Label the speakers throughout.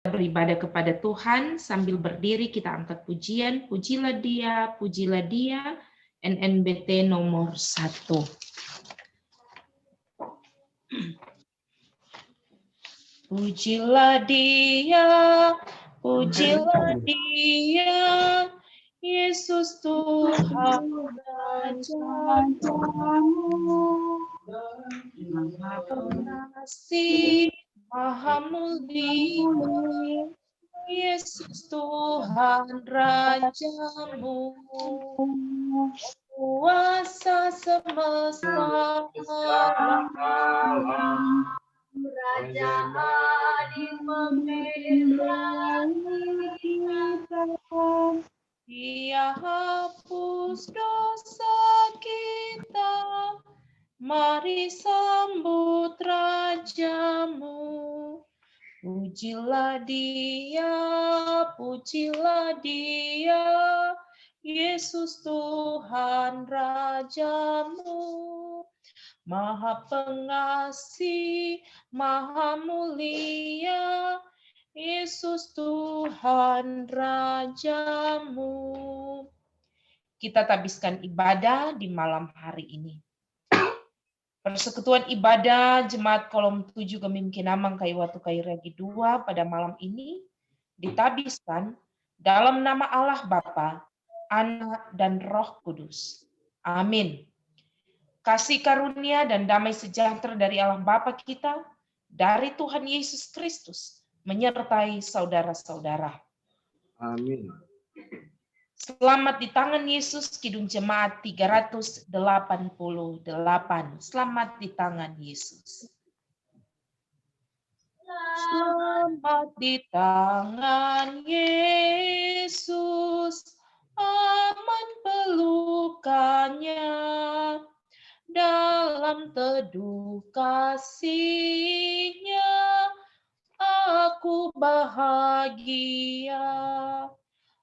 Speaker 1: beribadah kepada Tuhan sambil berdiri, kita angkat pujian, pujilah Dia, NNBT nomor 1. Pujilah Dia, Yesus Tuhan Raja-Mu, Maha Pengasih, Maha Mulia, Yesus Tuhan Raja-Mu, kuasa semesta alam, Raja adil membelai kita. Dia hapus dosa kita, mari sambut Raja-Mu. Pujilah Dia, Yesus Tuhan Raja-Mu, Maha Pengasih, Maha Mulia, Yesus Tuhan Raja-Mu. Kita tabiskan ibadah di malam hari ini. Persekutuan ibadah Jemaat Kolom 7 Gemimkinamang Kaiwatu Kairagi 2 pada malam ini ditabiskan dalam nama Allah Bapa, Anak, dan Roh Kudus. Amin. Kasih karunia dan damai sejahtera dari Allah Bapa kita, dari Tuhan Yesus Kristus, menyertai saudara-saudara.
Speaker 2: Amin.
Speaker 1: Selamat di tangan Yesus, Kidung Jemaat 388. Selamat di tangan Yesus. Selamat di tangan Yesus, aman pelukannya, dalam teduh kasih-Nya, aku bahagia.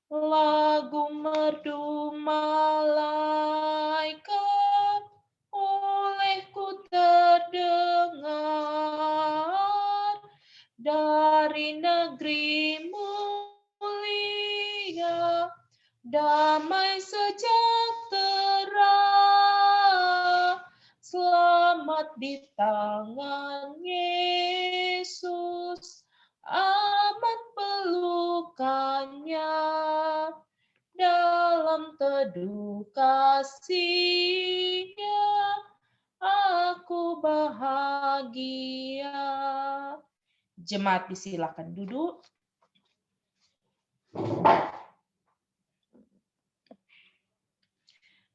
Speaker 1: Lagu merdu malaikat olehku terdengar, dari negeri mulia damai sejahtera. Selamat di tangan Yesus, aman pelukannya, dalam teduh kasih-Nya, aku bahagia. Jemaat disilakan duduk.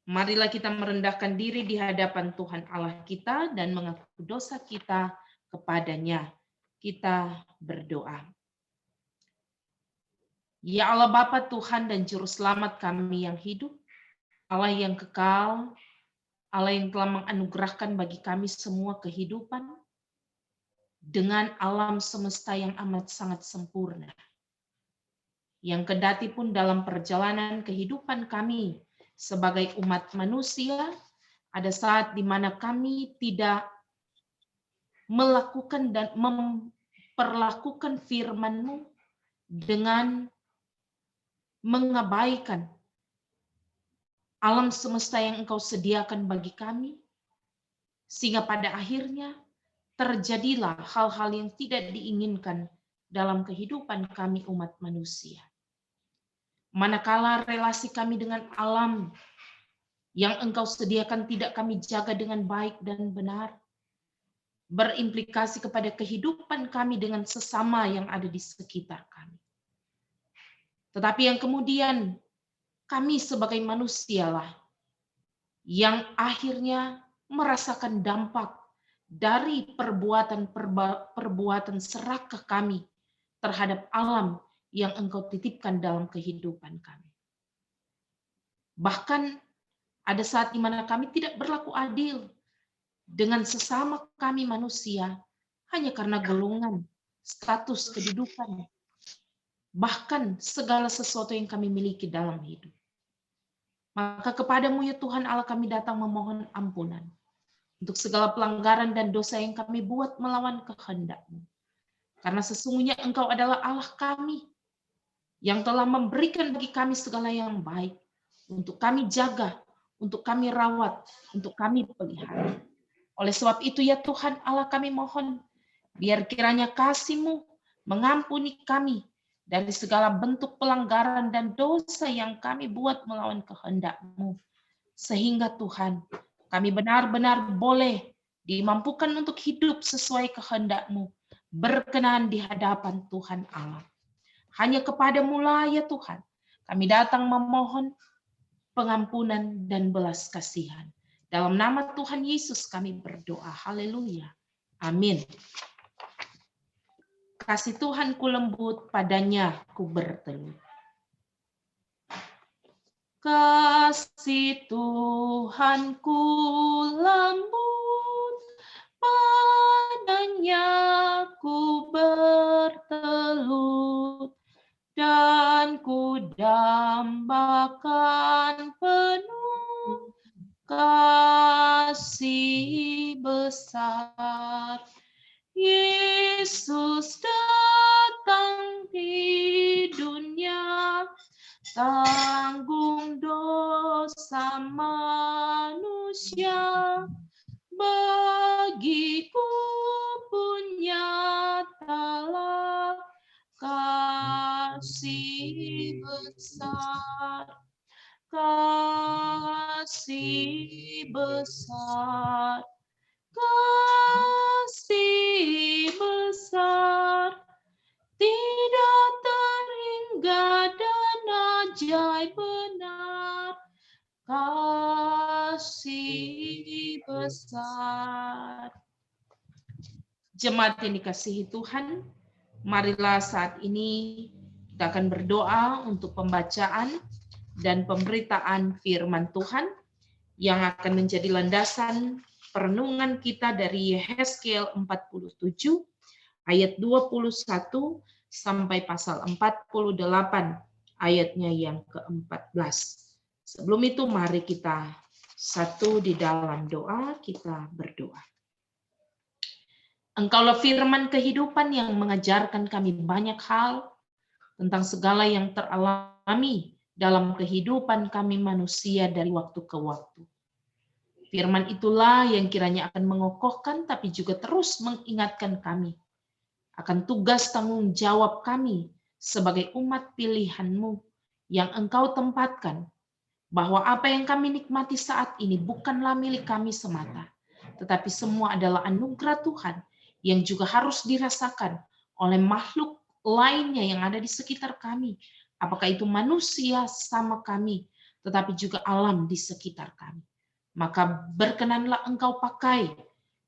Speaker 1: Marilah kita merendahkan diri di hadapan Tuhan Allah kita dan mengaku dosa kita kepada-Nya. Kita berdoa. Ya Allah Bapa, Tuhan dan Juru Selamat kami yang hidup, Allah yang kekal, Allah yang telah menganugerahkan bagi kami semua kehidupan dengan alam semesta yang amat sangat sempurna. Yang kendati pun dalam perjalanan kehidupan kami sebagai umat manusia, ada saat di mana kami tidak melakukan dan memperlakukan firman-Mu dengan mengabaikan alam semesta yang Engkau sediakan bagi kami, sehingga pada akhirnya terjadilah hal-hal yang tidak diinginkan dalam kehidupan kami umat manusia. Manakala relasi kami dengan alam yang Engkau sediakan tidak kami jaga dengan baik dan benar, berimplikasi kepada kehidupan kami dengan sesama yang ada di sekitar kami. Tetapi yang kemudian kami sebagai manusialah yang akhirnya merasakan dampak dari perbuatan serakah kami terhadap alam yang Engkau titipkan dalam kehidupan kami. Bahkan ada saat di mana kami tidak berlaku adil dengan sesama kami manusia hanya karena golongan, status, kedudukan, bahkan segala sesuatu yang kami miliki dalam hidup. Maka kepada-Mu ya Tuhan Allah kami datang memohon ampunan untuk segala pelanggaran dan dosa yang kami buat melawan kehendak-Mu. Karena sesungguhnya Engkau adalah Allah kami yang telah memberikan bagi kami segala yang baik untuk kami jaga, untuk kami rawat, untuk kami pelihara. Oleh sebab itu ya Tuhan Allah kami mohon, biar kiranya kasih-Mu mengampuni kami dari segala bentuk pelanggaran dan dosa yang kami buat melawan kehendak-Mu. Sehingga Tuhan, kami benar-benar boleh dimampukan untuk hidup sesuai kehendak-Mu, berkenan di hadapan Tuhan Allah. Hanya kepada-Mu lah ya Tuhan, kami datang memohon pengampunan dan belas kasihan. Dalam nama Tuhan Yesus kami berdoa. Haleluya. Amin. Kasih Tuhan ku lembut, padanya ku bertelut. Kasih Tuhan ku lembut, padanya ku bertelut, dan ku dambakan penuh kasih besar. Yesus datang di dunia, tanggung dosa manusia, bagiku pun nyatalah kasih besar, kasih besar, kasih besar, tidak terhingga dan ajaib benar, kasih besar. Jemaat yang dikasihi Tuhan, marilah saat ini kita akan berdoa untuk pembacaan dan pemberitaan firman Tuhan yang akan menjadi landasan perenungan kita dari Yehezkiel 47 ayat 21 sampai pasal 48 ayatnya yang ke-14. Sebelum itu mari kita satu di dalam doa, kita berdoa. Engkaulah firman kehidupan yang mengajarkan kami banyak hal tentang segala yang teralami dalam kehidupan kami manusia dari waktu ke waktu. Firman itulah yang kiranya akan mengokohkan tapi juga terus mengingatkan kami akan tugas tanggung jawab kami sebagai umat pilihan-Mu yang Engkau tempatkan, bahwa apa yang kami nikmati saat ini bukanlah milik kami semata, tetapi semua adalah anugerah Tuhan yang juga harus dirasakan oleh makhluk lainnya yang ada di sekitar kami, apakah itu manusia sama kami, tetapi juga alam di sekitar kami. Maka berkenanlah Engkau pakai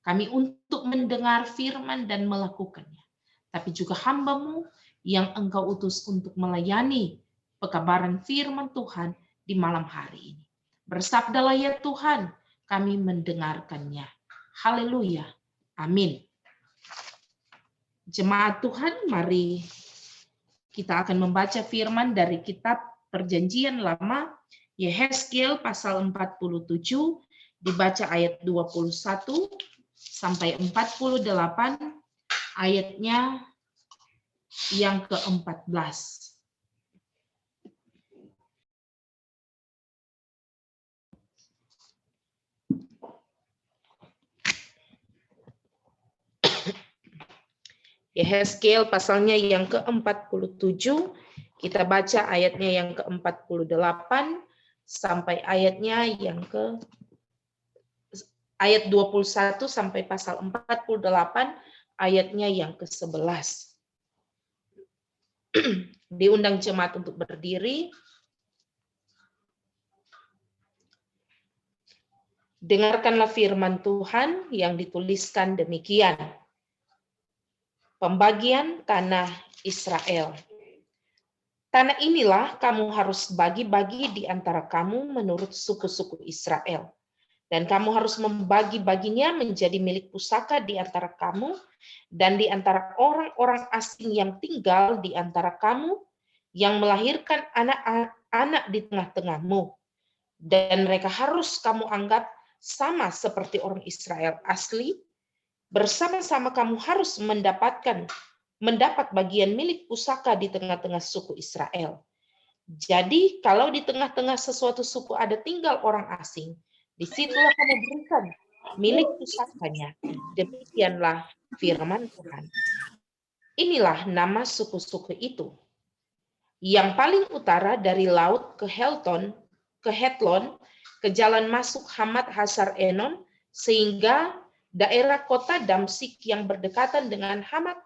Speaker 1: kami untuk mendengar firman dan melakukannya. Tapi juga hamba-Mu yang Engkau utus untuk melayani pekabaran firman Tuhan di malam hari ini. Bersabdalah ya Tuhan, kami mendengarkannya. Haleluya. Amin. Jemaat Tuhan, mari kita akan membaca firman dari kitab Perjanjian Lama, Yehezkiel pasal 47, dibaca ayat 21 sampai 48, ayatnya yang ke-14. Yehezkiel pasalnya yang ke-47, kita baca ayatnya yang ke-48 sampai ayatnya yang ayat 21 sampai pasal 48 ayatnya yang ke-11. Diundang jemaat untuk berdiri. Dengarkanlah firman Tuhan yang dituliskan demikian. Pembagian tanah Israel. Tanah inilah kamu harus bagi-bagi di antara kamu menurut suku-suku Israel. Dan kamu harus membagi-baginya menjadi milik pusaka di antara kamu dan di antara orang-orang asing yang tinggal di antara kamu yang melahirkan anak-anak di tengah-tengahmu. Dan mereka harus kamu anggap sama seperti orang Israel asli. Bersama-sama kamu harus mendapatkan mendapat bagian milik pusaka di tengah-tengah suku Israel. Jadi kalau di tengah-tengah sesuatu suku ada tinggal orang asing, disitulah kamu berikan milik pusakanya. Demikianlah firman Tuhan. Inilah nama suku-suku itu. Yang paling utara dari laut ke Hetlon, ke jalan masuk Hamat Hasar Enon, sehingga daerah kota Damsik yang berdekatan dengan Hamat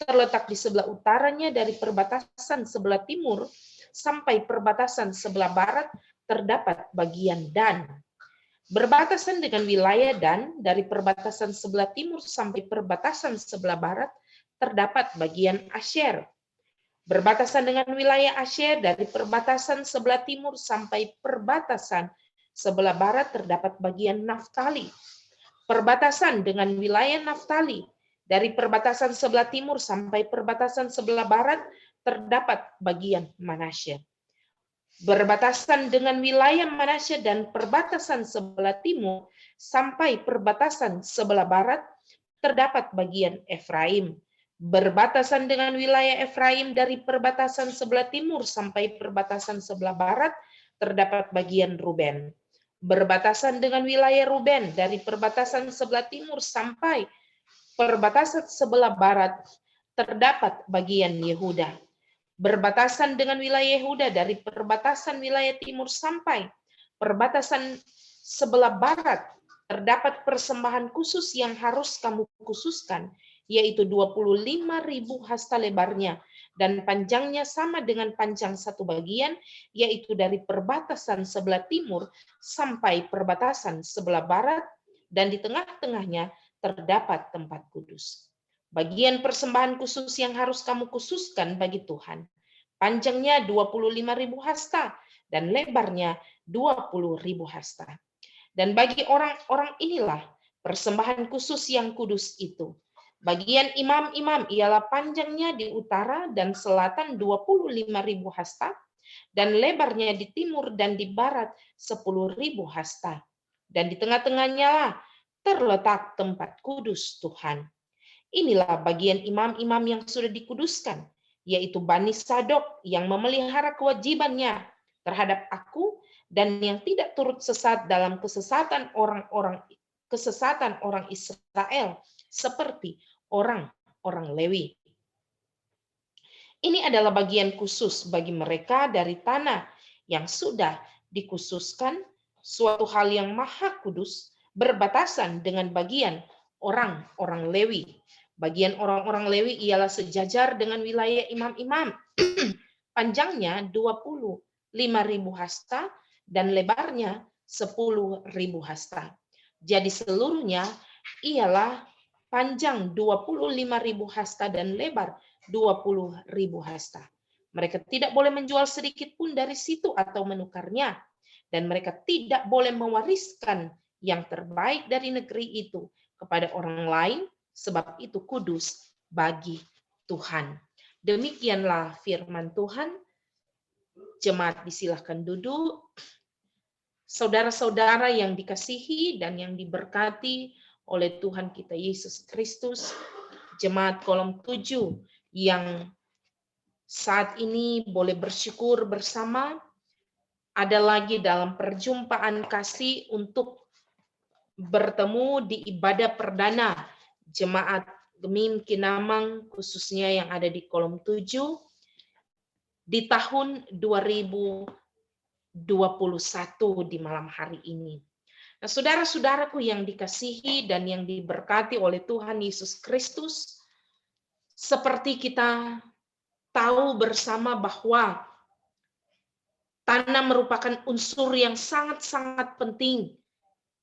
Speaker 1: terletak di sebelah utaranya dari perbatasan sebelah timur sampai perbatasan sebelah barat terdapat bagian Dan. Berbatasan dengan wilayah Dan dari perbatasan sebelah timur sampai perbatasan sebelah barat terdapat bagian Asher. Berbatasan dengan wilayah Asher dari perbatasan sebelah timur sampai perbatasan sebelah barat terdapat bagian Naftali. Perbatasan dengan wilayah Naftali dari perbatasan sebelah timur sampai perbatasan sebelah barat terdapat bagian Manasye. Berbatasan dengan wilayah Manasye dan perbatasan sebelah timur sampai perbatasan sebelah barat terdapat bagian Efraim. Berbatasan dengan wilayah Efraim dari perbatasan sebelah timur sampai perbatasan sebelah barat terdapat bagian Ruben. Berbatasan dengan wilayah Ruben dari perbatasan sebelah timur sampai perbatasan sebelah barat terdapat bagian Yehuda. Berbatasan dengan wilayah Yehuda dari perbatasan wilayah timur sampai perbatasan sebelah barat terdapat persembahan khusus yang harus kamu khususkan, yaitu 25.000 hasta lebarnya dan panjangnya sama dengan panjang satu bagian, yaitu dari perbatasan sebelah timur sampai perbatasan sebelah barat, dan di tengah-tengahnya terdapat tempat kudus. Bagian persembahan khusus yang harus kamu khususkan bagi Tuhan. Panjangnya 25.000 hasta dan lebarnya 20.000 hasta. Dan bagi orang-orang inilah persembahan khusus yang kudus itu. Bagian imam-imam ialah panjangnya di utara dan selatan 25.000 hasta dan lebarnya di timur dan di barat 10.000 hasta. Dan di tengah-tengahnya lah terletak tempat kudus Tuhan. Inilah bagian imam-imam yang sudah dikuduskan, yaitu Bani Sadok yang memelihara kewajibannya terhadap aku dan yang tidak turut sesat dalam kesesatan orang Israel seperti orang-orang Lewi. Ini adalah bagian khusus bagi mereka dari tanah yang sudah dikhususkan, suatu hal yang maha kudus berbatasan dengan bagian orang-orang Lewi. Bagian orang-orang Lewi ialah sejajar dengan wilayah imam-imam. Panjangnya 25.000 hasta dan lebarnya 10.000 hasta. Jadi seluruhnya ialah panjang 25.000 hasta dan lebar 20.000 hasta. Mereka tidak boleh menjual sedikit pun dari situ atau menukarnya. Dan mereka tidak boleh mewariskan yang terbaik dari negeri itu kepada orang lain, sebab itu kudus bagi Tuhan. Demikianlah firman Tuhan. Jemaat disilahkan duduk. Saudara-saudara yang dikasihi dan yang diberkati oleh Tuhan kita Yesus Kristus, jemaat kolom 7 yang saat ini boleh bersyukur bersama, ada lagi dalam perjumpaan kasih untuk bertemu di ibadah perdana jemaat Gemim Kinamang, khususnya yang ada di kolom 7 di tahun 2021 di malam hari ini. Nah, saudara-saudaraku yang dikasihi dan yang diberkati oleh Tuhan Yesus Kristus, seperti kita tahu bersama bahwa tanah merupakan unsur yang sangat-sangat penting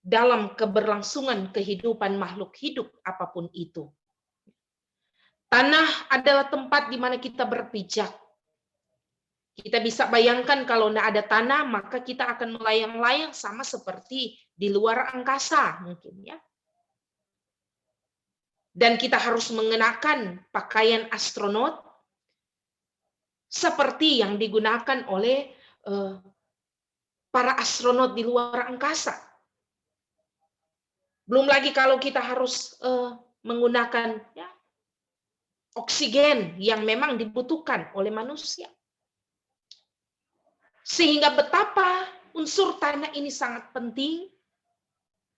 Speaker 1: dalam keberlangsungan kehidupan makhluk hidup apapun itu. Tanah adalah tempat di mana kita berpijak. Kita bisa bayangkan kalau tidak ada tanah, maka kita akan melayang-layang sama seperti di luar angkasa mungkin ya. Dan kita harus mengenakan pakaian astronot seperti yang digunakan oleh para astronot di luar angkasa. Belum lagi kalau kita harus menggunakan ya, oksigen yang memang dibutuhkan oleh manusia. Sehingga betapa unsur tanah ini sangat penting,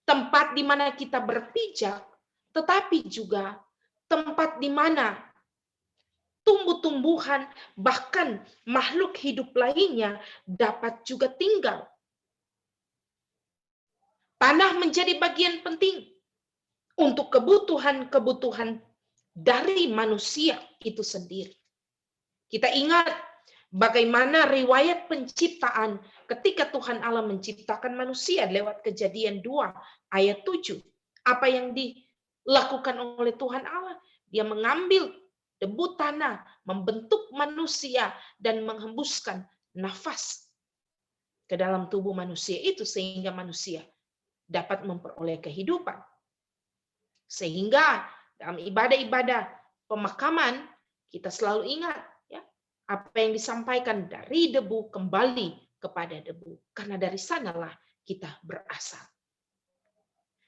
Speaker 1: tempat di mana kita berpijak, tetapi juga tempat di mana tumbuh-tumbuhan, bahkan makhluk hidup lainnya dapat juga tinggal. Tanah menjadi bagian penting untuk kebutuhan-kebutuhan dari manusia itu sendiri. Kita ingat bagaimana riwayat penciptaan ketika Tuhan Allah menciptakan manusia lewat Kejadian 2 ayat 7. Apa yang dilakukan oleh Tuhan Allah? Dia mengambil debu tanah, membentuk manusia, dan menghembuskan nafas ke dalam tubuh manusia itu sehingga manusia dapat memperoleh kehidupan. Sehingga dalam ibadah-ibadah pemakaman kita selalu ingat ya, apa yang disampaikan dari debu kembali kepada debu. Karena dari sanalah kita berasal.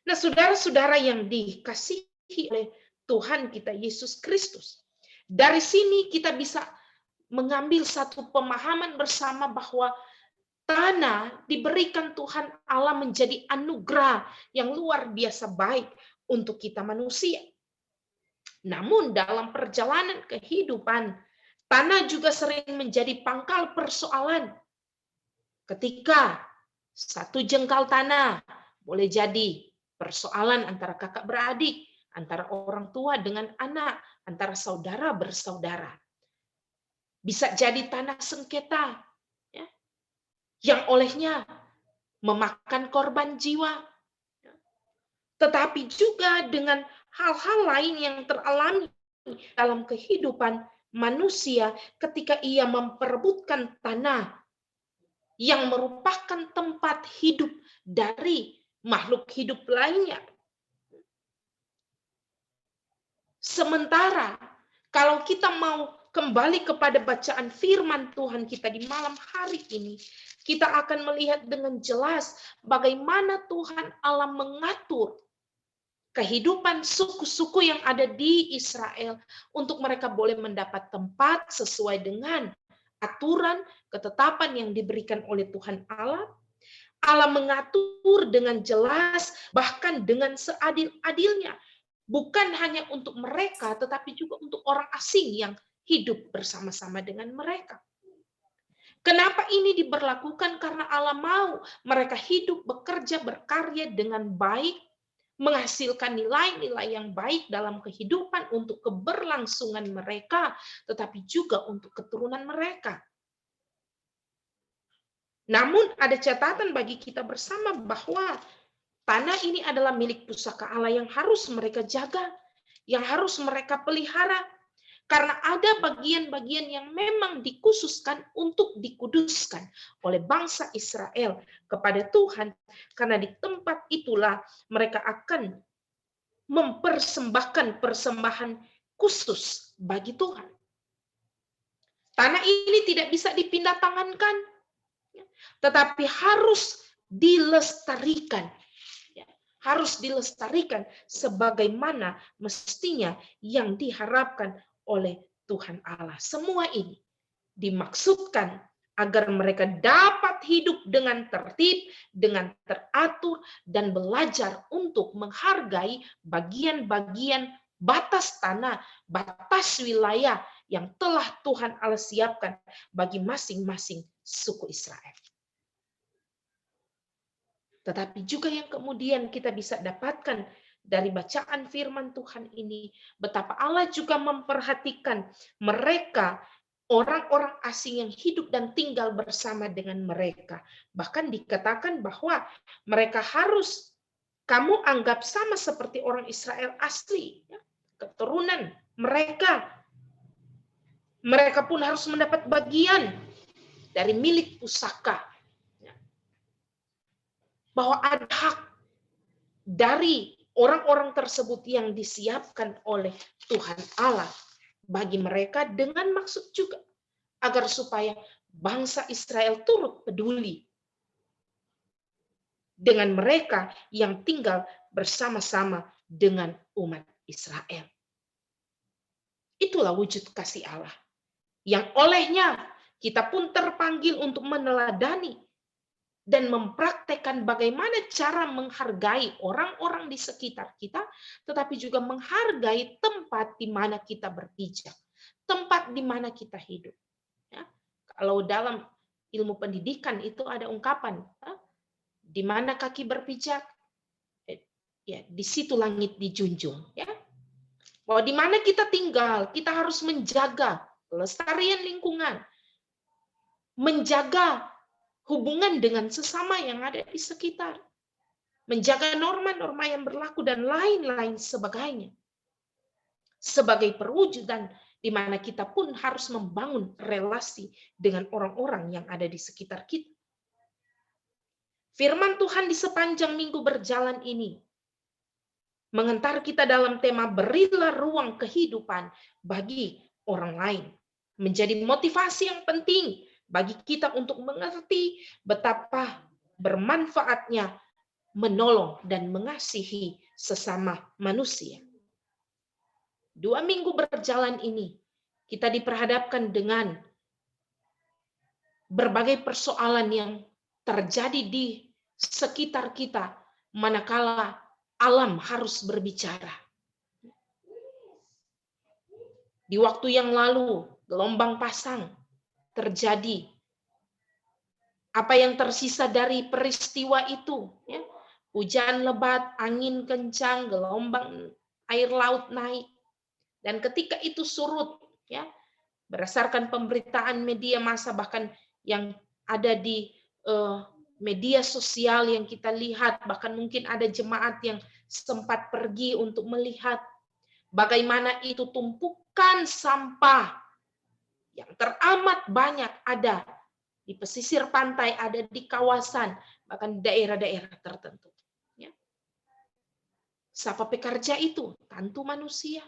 Speaker 1: Nah, saudara-saudara yang dikasihi oleh Tuhan kita Yesus Kristus. Dari sini kita bisa mengambil satu pemahaman bersama bahwa tanah diberikan Tuhan Allah menjadi anugerah yang luar biasa baik untuk kita manusia. Namun dalam perjalanan kehidupan, tanah juga sering menjadi pangkal persoalan. Ketika satu jengkal tanah boleh jadi persoalan antara kakak beradik, antara orang tua dengan anak, antara saudara bersaudara. Bisa jadi tanah sengketa, ya, yang olehnya memakan korban jiwa. Tetapi juga dengan hal-hal lain yang teralami dalam kehidupan manusia ketika ia memperebutkan tanah yang merupakan tempat hidup dari makhluk hidup lainnya. Sementara kalau kita mau kembali kepada bacaan firman Tuhan kita di malam hari ini, kita akan melihat dengan jelas bagaimana Tuhan Allah mengatur kehidupan suku-suku yang ada di Israel untuk mereka boleh mendapat tempat sesuai dengan aturan, ketetapan yang diberikan oleh Tuhan Allah. Allah mengatur dengan jelas, bahkan dengan seadil-adilnya. Bukan hanya untuk mereka, tetapi juga untuk orang asing yang hidup bersama-sama dengan mereka. Kenapa ini diberlakukan? Karena Allah mau mereka hidup, bekerja, berkarya dengan baik, menghasilkan nilai-nilai yang baik dalam kehidupan untuk keberlangsungan mereka, tetapi juga untuk keturunan mereka. Namun ada catatan bagi kita bersama bahwa tanah ini adalah milik pusaka Allah yang harus mereka jaga, yang harus mereka pelihara. Karena ada bagian-bagian yang memang dikhususkan untuk dikuduskan oleh bangsa Israel kepada Tuhan. Karena di tempat itulah mereka akan mempersembahkan persembahan khusus bagi Tuhan. Tanah ini tidak bisa dipindah tangankan, tetapi harus dilestarikan. Harus dilestarikan sebagaimana mestinya yang diharapkan oleh Tuhan Allah. Semua ini dimaksudkan agar mereka dapat hidup dengan tertib, dengan teratur, dan belajar untuk menghargai bagian-bagian batas tanah, batas wilayah yang telah Tuhan Allah siapkan bagi masing-masing suku Israel. Tetapi juga yang kemudian kita bisa dapatkan dari bacaan firman Tuhan ini, betapa Allah juga memperhatikan mereka, orang-orang asing yang hidup dan tinggal bersama dengan mereka. Bahkan dikatakan bahwa mereka harus kamu anggap sama seperti orang Israel asli, keturunan mereka. Mereka pun harus mendapat bagian dari milik pusaka. Bahwa ada hak dari orang-orang tersebut yang disiapkan oleh Tuhan Allah bagi mereka dengan maksud juga agar supaya bangsa Israel turut peduli dengan mereka yang tinggal bersama-sama dengan umat Israel. Itulah wujud kasih Allah. Yang olehnya kita pun terpanggil untuk meneladani dan mempraktekkan bagaimana cara menghargai orang-orang di sekitar kita, tetapi juga menghargai tempat di mana kita berpijak, tempat di mana kita hidup. Ya. Kalau dalam ilmu pendidikan itu ada ungkapan, di mana kaki berpijak, ya di situ langit dijunjung. Ya. Bahwa di mana kita tinggal, kita harus menjaga kelestarian lingkungan, menjaga hubungan dengan sesama yang ada di sekitar, menjaga norma-norma yang berlaku dan lain-lain sebagainya. Sebagai perwujudan di mana kita pun harus membangun relasi dengan orang-orang yang ada di sekitar kita. Firman Tuhan di sepanjang minggu berjalan ini mengantar kita dalam tema berilah ruang kehidupan bagi orang lain. Menjadi motivasi yang penting bagi kita untuk mengerti betapa bermanfaatnya menolong dan mengasihi sesama manusia. 2 minggu berjalan ini, kita diperhadapkan dengan berbagai persoalan yang terjadi di sekitar kita, manakala alam harus berbicara. Di waktu yang lalu, gelombang pasang terjadi. Apa yang tersisa dari peristiwa itu, ya, hujan lebat, angin kencang, gelombang air laut naik, dan ketika itu surut, ya, berdasarkan pemberitaan media massa bahkan yang ada di media sosial yang kita lihat, bahkan mungkin ada jemaat yang sempat pergi untuk melihat bagaimana itu tumpukan sampah yang teramat banyak ada di pesisir pantai, ada di kawasan, bahkan daerah-daerah tertentu. Ya. Siapa pekerja itu? Tentu manusia.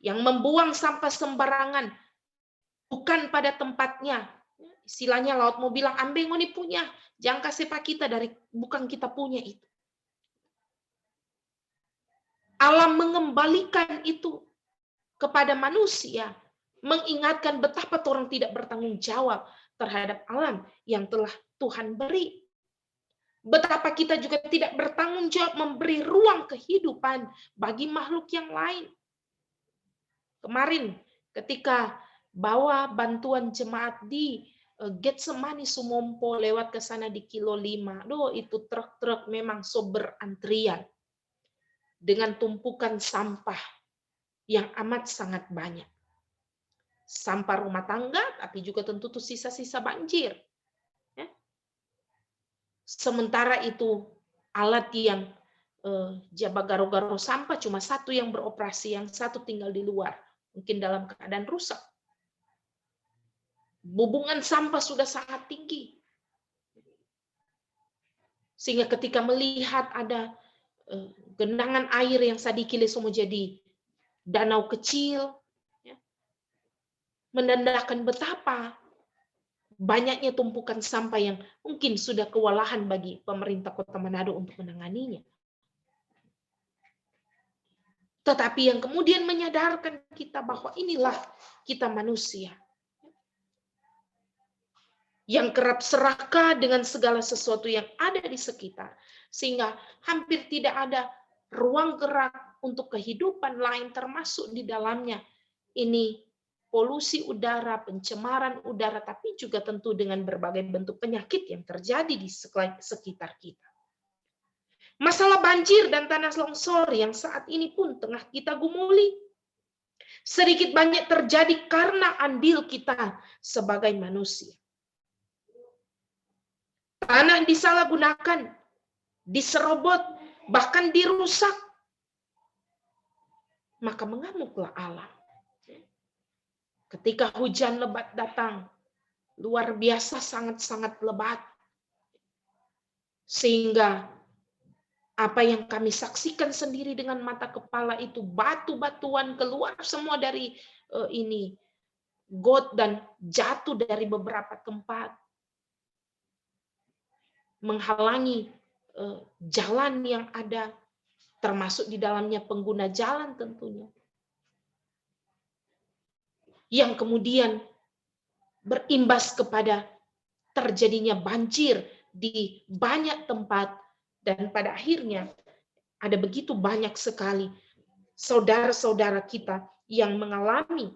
Speaker 1: Yang membuang sampah sembarangan, bukan pada tempatnya. Istilahnya laut mau bilang, ambe ngoni punya, jangan kasih pak kita dari bukan kita punya itu. Alam mengembalikan itu kepada manusia, mengingatkan betapa orang tidak bertanggung jawab terhadap alam yang telah Tuhan beri. Betapa kita juga tidak bertanggung jawab memberi ruang kehidupan bagi makhluk yang lain. Kemarin ketika bawa bantuan jemaat di Getsemani Sumompo lewat ke sana di kilo 5. Itu truk-truk memang so berantrian dengan tumpukan sampah yang amat sangat banyak. Sampah rumah tangga, tapi juga tentu tuh sisa-sisa banjir. Ya. Sementara itu alat yang jaga garo-garo sampah cuma satu yang beroperasi, yang satu tinggal di luar, mungkin dalam keadaan rusak. Bubungan sampah sudah sangat tinggi. Sehingga ketika melihat ada genangan air yang sadikile semua jadi danau kecil, ya, menandakan betapa banyaknya tumpukan sampah yang mungkin sudah kewalahan bagi pemerintah Kota Manado untuk menanganinya. Tetapi yang kemudian menyadarkan kita bahwa inilah kita manusia yang kerap serakah dengan segala sesuatu yang ada di sekitar, sehingga hampir tidak ada ruang gerak untuk kehidupan lain, termasuk di dalamnya ini polusi udara, pencemaran udara, tapi juga tentu dengan berbagai bentuk penyakit yang terjadi di sekitar kita. Masalah banjir dan tanah longsor yang saat ini pun tengah kita gumuli, sedikit banyak terjadi karena andil kita sebagai manusia. Tanah disalahgunakan, diserobot, bahkan dirusak. Maka mengamuklah alam. Ketika hujan lebat datang, luar biasa sangat-sangat lebat. Sehingga apa yang kami saksikan sendiri dengan mata kepala itu, batu-batuan keluar semua dari ini, got dan jatuh dari beberapa tempat. Menghalangi jalan yang ada, termasuk di dalamnya pengguna jalan tentunya. yang kemudian berimbas kepada terjadinya banjir di banyak tempat, dan pada akhirnya ada begitu banyak sekali saudara-saudara kita yang mengalami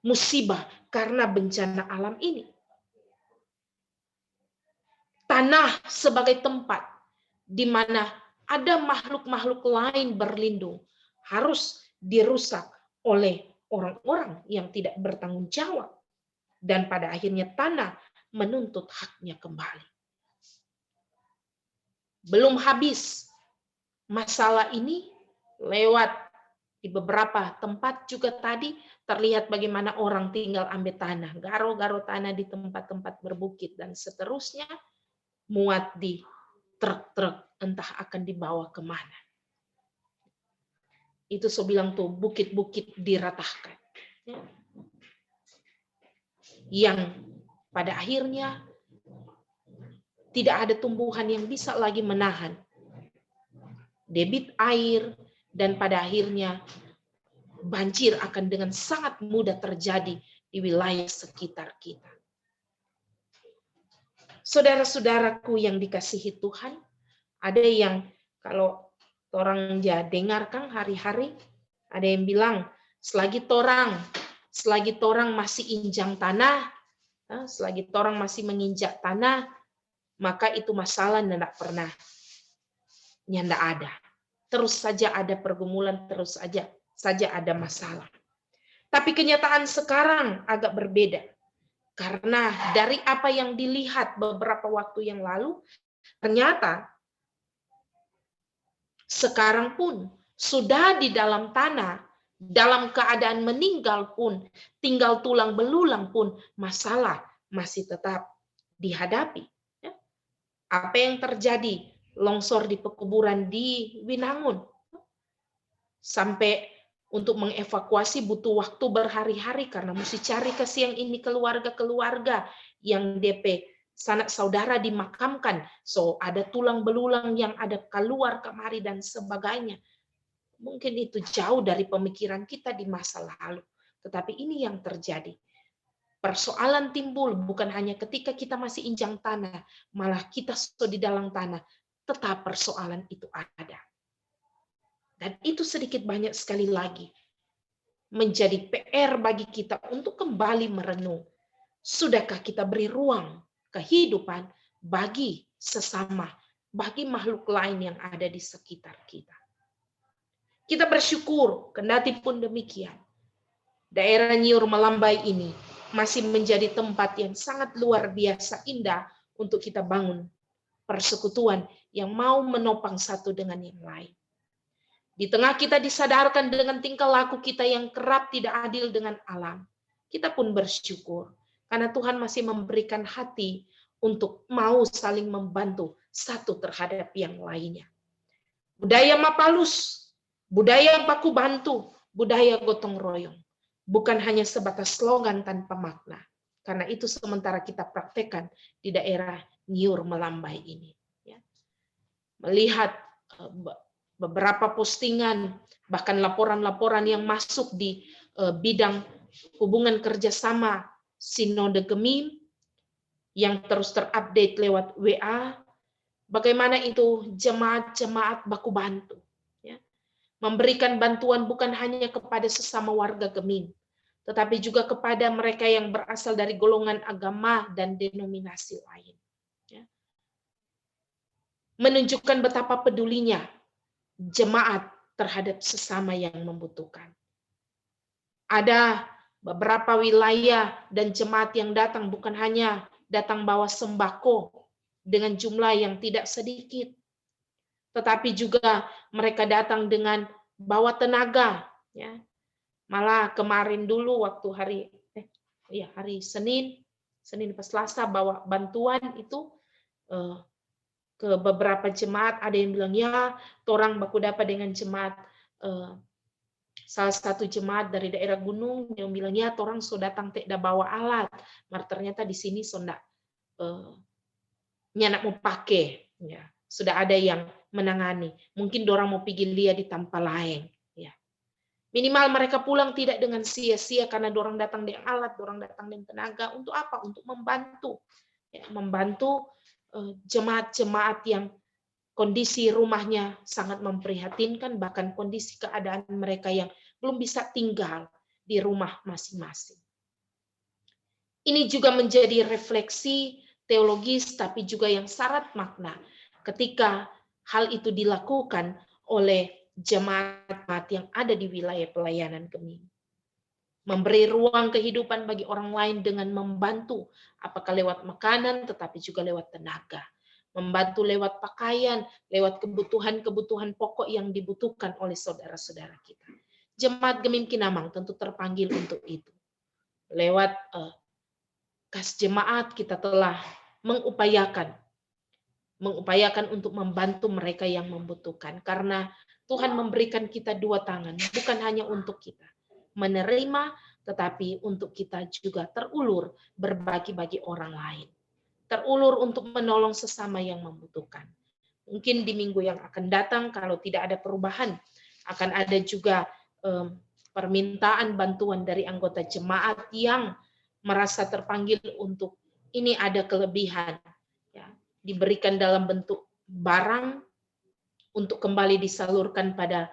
Speaker 1: musibah karena bencana alam ini. Tanah sebagai tempat di mana ada makhluk-makhluk lain berlindung harus dirusak oleh orang-orang yang tidak bertanggung jawab. Dan pada akhirnya tanah menuntut haknya kembali. Belum habis masalah ini, lewat di beberapa tempat juga tadi terlihat bagaimana orang tinggal ambil tanah, garo-garo tanah di tempat-tempat berbukit dan seterusnya, muat di truk-truk, entah akan dibawa kemana. Itu saya bilang tuh, bukit-bukit diratahkan. Yang pada akhirnya tidak ada tumbuhan yang bisa lagi menahan debit air, dan pada akhirnya banjir akan dengan sangat mudah terjadi di wilayah sekitar kita. Saudara-saudaraku yang dikasihi Tuhan, ada yang kalau orang dengarkan hari-hari, ada yang bilang, selagi torang masih injang tanah, selagi torang masih menginjak tanah, maka itu masalah tidak pernah nyanda ada. Terus saja ada pergumulan, terus saja ada masalah. Tapi kenyataan sekarang agak berbeda. Karena dari apa yang dilihat beberapa waktu yang lalu, ternyata sekarang pun sudah di dalam tanah, dalam keadaan meninggal pun, tinggal tulang belulang pun, masalah masih tetap dihadapi. Apa yang terjadi? Longsor di pekuburan di Winangun. Sampai untuk mengevakuasi butuh waktu berhari-hari karena mesti cari kasihan ini keluarga-keluarga yang DP sanak saudara dimakamkan. So ada tulang belulang yang ada keluar kemari dan sebagainya. Mungkin itu jauh dari pemikiran kita di masa lalu. Tetapi ini yang terjadi. Persoalan timbul bukan hanya ketika kita masih injang tanah, malah kita sudah di dalam tanah, tetap persoalan itu ada. Dan itu sedikit banyak sekali lagi menjadi PR bagi kita untuk kembali merenung. Sudahkah kita beri ruang kehidupan bagi sesama, bagi makhluk lain yang ada di sekitar kita? Kita bersyukur, kendati pun demikian, daerah Nyiur Melambai ini masih menjadi tempat yang sangat luar biasa indah untuk kita bangun persekutuan yang mau menopang satu dengan yang lain. Di tengah kita disadarkan dengan tingkah laku kita yang kerap tidak adil dengan alam, kita pun bersyukur karena Tuhan masih memberikan hati untuk mau saling membantu satu terhadap yang lainnya. Budaya Mapalus, budaya baku bantu, budaya gotong royong, bukan hanya sebatas slogan tanpa makna. Karena itu sementara kita praktekkan di daerah Nyiur Melambai ini. Melihat beberapa postingan, bahkan laporan-laporan yang masuk di bidang hubungan kerjasama Sinode Gemim, yang terus terupdate lewat WA, bagaimana itu jemaat-jemaat baku bantu. Memberikan bantuan bukan hanya kepada sesama warga Gemim, tetapi juga kepada mereka yang berasal dari golongan agama dan denominasi lain. Menunjukkan betapa pedulinya jemaat terhadap sesama yang membutuhkan. Ada beberapa wilayah dan jemaat yang datang bukan hanya datang bawa sembako dengan jumlah yang tidak sedikit, tetapi juga mereka datang dengan bawa tenaga. Malah kemarin dulu waktu hari Senin pas Selasa bawa bantuan itu ke beberapa jemaat, ada yang bilang ya torang baku dapat dengan jemaat salah satu jemaat dari daerah gunung yang bilang ya torang sudah datang tidak bawa alat, ternyata di sini sudah nyanak mau pakai, sudah ada yang menangani, mungkin dorang mau pergi lihat di tempat lain. Minimal mereka pulang tidak dengan sia-sia karena dorang datang dengan alat, dorang datang dengan tenaga. Untuk apa? Untuk membantu. Ya, membantu jemaat-jemaat yang kondisi rumahnya sangat memprihatinkan, bahkan kondisi keadaan mereka yang belum bisa tinggal di rumah masing-masing. Ini juga menjadi refleksi teologis, tapi juga yang syarat makna ketika hal itu dilakukan oleh jemaat yang ada di wilayah pelayanan kami. Memberi ruang kehidupan bagi orang lain dengan membantu, apakah lewat makanan, tetapi juga lewat tenaga. Membantu lewat pakaian, lewat kebutuhan-kebutuhan pokok yang dibutuhkan oleh saudara-saudara kita. Jemaat Gemim Kinamang tentu terpanggil untuk itu. Lewat kas jemaat kita telah mengupayakan untuk membantu mereka yang membutuhkan. Karena Tuhan memberikan kita dua tangan, bukan hanya untuk kita menerima, tetapi untuk kita juga terulur berbagi bagi orang lain. Terulur untuk menolong sesama yang membutuhkan. Mungkin di minggu yang akan datang, kalau tidak ada perubahan, akan ada juga permintaan bantuan dari anggota jemaat yang merasa terpanggil untuk ini ada kelebihan, ya, diberikan dalam bentuk barang untuk kembali disalurkan pada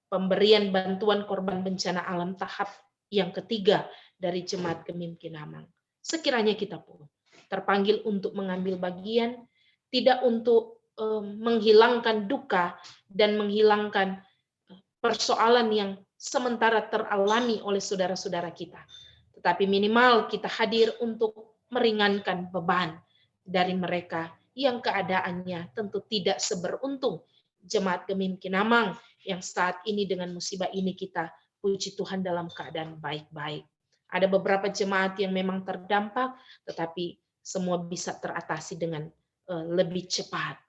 Speaker 1: pemberian bantuan korban bencana alam tahap yang ketiga dari Jemaat Gemim Kinamang. Sekiranya kita pun terpanggil untuk mengambil bagian, tidak untuk menghilangkan duka dan menghilangkan persoalan yang sementara teralami oleh saudara-saudara kita. Tetapi minimal kita hadir untuk meringankan beban dari mereka yang keadaannya tentu tidak seberuntung Jemaat Gemim Kinamang yang saat ini dengan musibah ini kita puji Tuhan dalam keadaan baik-baik. Ada beberapa jemaat yang memang terdampak, tetapi semua bisa teratasi dengan lebih cepat.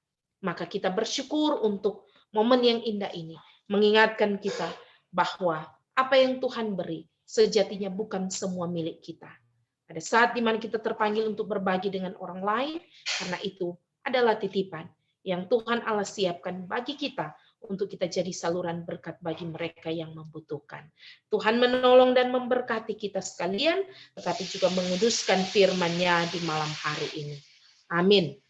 Speaker 1: Maka kita bersyukur untuk momen yang indah ini, mengingatkan kita bahwa apa yang Tuhan beri sejatinya bukan semua milik kita. Ada saat di mana kita terpanggil untuk berbagi dengan orang lain, karena itu adalah titipan yang Tuhan Allah siapkan bagi kita untuk kita jadi saluran berkat bagi mereka yang membutuhkan. Tuhan menolong dan memberkati kita sekalian, tetapi juga menguduskan firman-Nya di malam hari ini. Amin.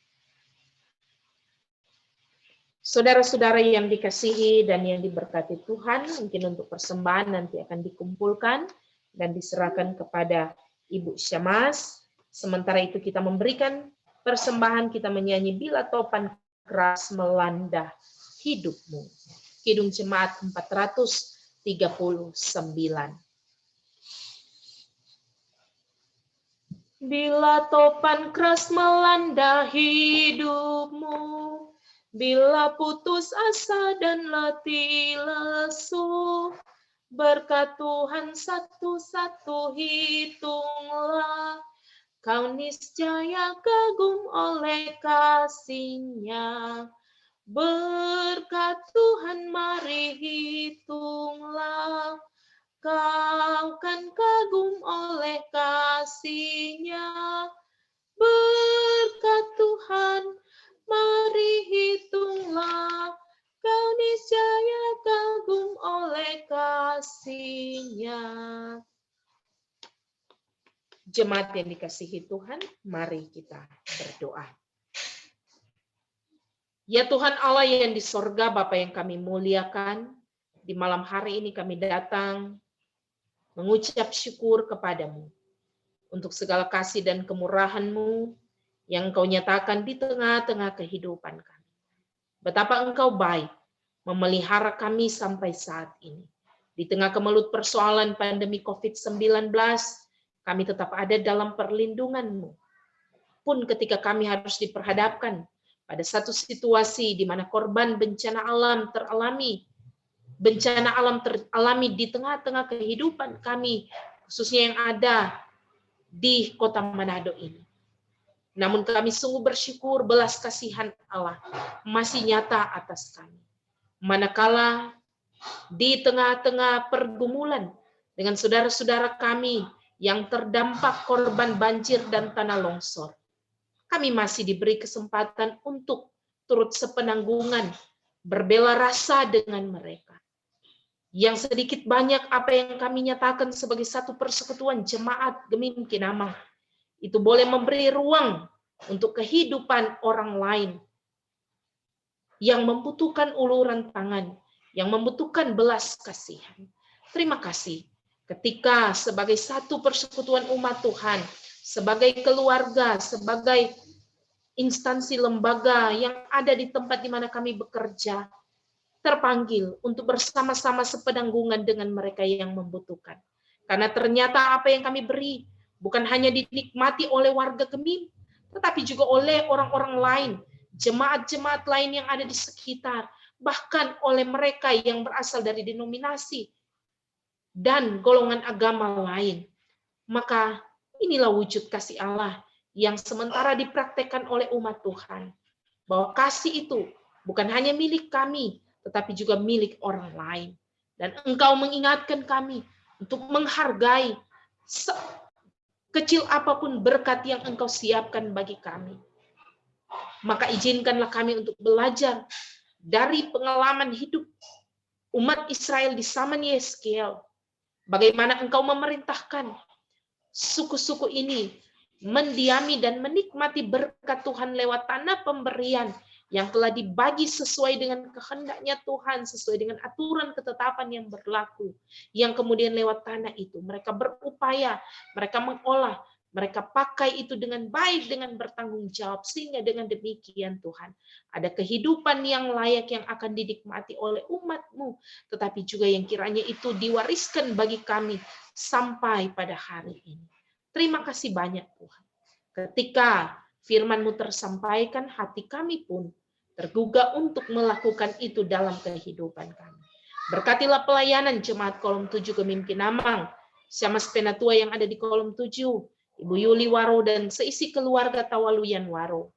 Speaker 1: Saudara-saudara yang dikasihi dan yang diberkati Tuhan, mungkin untuk persembahan nanti akan dikumpulkan dan diserahkan kepada Ibu Syamas. Sementara itu kita memberikan persembahan, kita menyanyi Bila Topan Keras Melanda Hidupmu. Kidung Jemaat 439. Bila topan keras melanda hidupmu, bila putus asa dan letih lesu, berkat Tuhan satu-satu hitunglah, kau niscaya kagum oleh kasih-Nya. Berkat Tuhan mari hitunglah, kau kan kagum oleh kasih-Nya. Berkat Tuhan mari hitunglah, kau niscaya kagum oleh kasih-Nya. Jemaat yang dikasihi Tuhan, mari kita berdoa. Ya Tuhan Allah yang di sorga, Bapa yang kami muliakan, di malam hari ini kami datang mengucap syukur kepadamu untuk segala kasih dan kemurahan-Mu yang Engkau nyatakan di tengah-tengah kehidupan kami. Betapa Engkau baik memelihara kami sampai saat ini. Di tengah kemelut persoalan pandemi COVID-19, kami tetap ada dalam perlindungan-Mu. Pun ketika kami harus diperhadapkan pada satu situasi di mana korban bencana alam teralami di tengah-tengah kehidupan kami, khususnya yang ada di kota Manado ini. Namun kami sungguh bersyukur belas kasihan Allah masih nyata atas kami. Manakala di tengah-tengah pergumulan dengan saudara-saudara kami yang terdampak korban banjir dan tanah longsor, kami masih diberi kesempatan untuk turut sepenanggungan, berbela rasa dengan mereka. Yang sedikit banyak apa yang kami nyatakan sebagai satu persekutuan jemaat Gemim Kinamang, itu boleh memberi ruang untuk kehidupan orang lain yang membutuhkan uluran tangan, yang membutuhkan belas kasihan. Terima kasih ketika sebagai satu persekutuan umat Tuhan, sebagai keluarga, sebagai instansi lembaga yang ada di tempat di mana kami bekerja, terpanggil untuk bersama-sama sepedanggungan dengan mereka yang membutuhkan. Karena ternyata apa yang kami beri bukan hanya dinikmati oleh warga Gemim, tetapi juga oleh orang-orang lain, jemaat-jemaat lain yang ada di sekitar, bahkan oleh mereka yang berasal dari denominasi dan golongan agama lain. Maka inilah wujud kasih Allah yang sementara dipraktekkan oleh umat Tuhan. Bahwa kasih itu bukan hanya milik kami, tetapi juga milik orang lain. Dan Engkau mengingatkan kami untuk menghargai kecil apapun berkat yang Engkau siapkan bagi kami. Maka izinkanlah kami untuk belajar dari pengalaman hidup umat Israel di zaman Yeskiel. Bagaimana Engkau memerintahkan suku-suku ini mendiami dan menikmati berkat Tuhan lewat tanah pemberian yang telah dibagi sesuai dengan kehendaknya Tuhan, sesuai dengan aturan ketetapan yang berlaku, yang kemudian lewat tanah itu mereka berupaya, mereka mengolah, mereka pakai itu dengan baik, dengan bertanggung jawab, sehingga dengan demikian Tuhan, ada kehidupan yang layak yang akan dinikmati oleh umat-Mu, tetapi juga yang kiranya itu diwariskan bagi kami sampai pada hari ini. Terima kasih banyak Tuhan. Ketika firman-Mu tersampaikan, hati kami pun tergugah untuk melakukan itu dalam kehidupan kami. Berkatilah pelayanan jemaat kolom 7 Gemim Kinamang, Syamas Penatua yang ada di kolom 7, Ibu Yuli Waro dan seisi keluarga Tawaluyan Waro,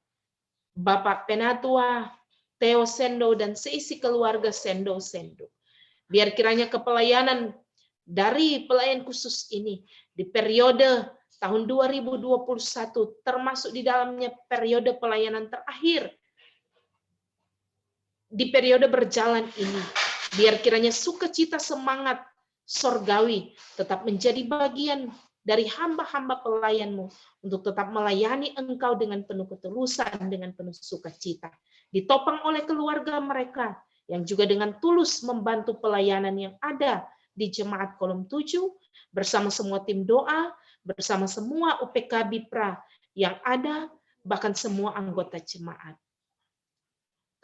Speaker 1: Bapak Penatua, Theo Sendo dan seisi keluarga Sendo. Biar kiranya kepelayanan dari pelayan khusus ini di periode tahun 2021, termasuk di dalamnya periode pelayanan terakhir di periode berjalan ini, biar kiranya sukacita semangat sorgawi tetap menjadi bagian dari hamba-hamba pelayan-Mu untuk tetap melayani Engkau dengan penuh ketulusan, dengan penuh sukacita. Ditopang oleh keluarga mereka yang juga dengan tulus membantu pelayanan yang ada di Jemaat Kolom 7, bersama semua tim doa, bersama semua UPK Bipra yang ada, bahkan semua anggota jemaat.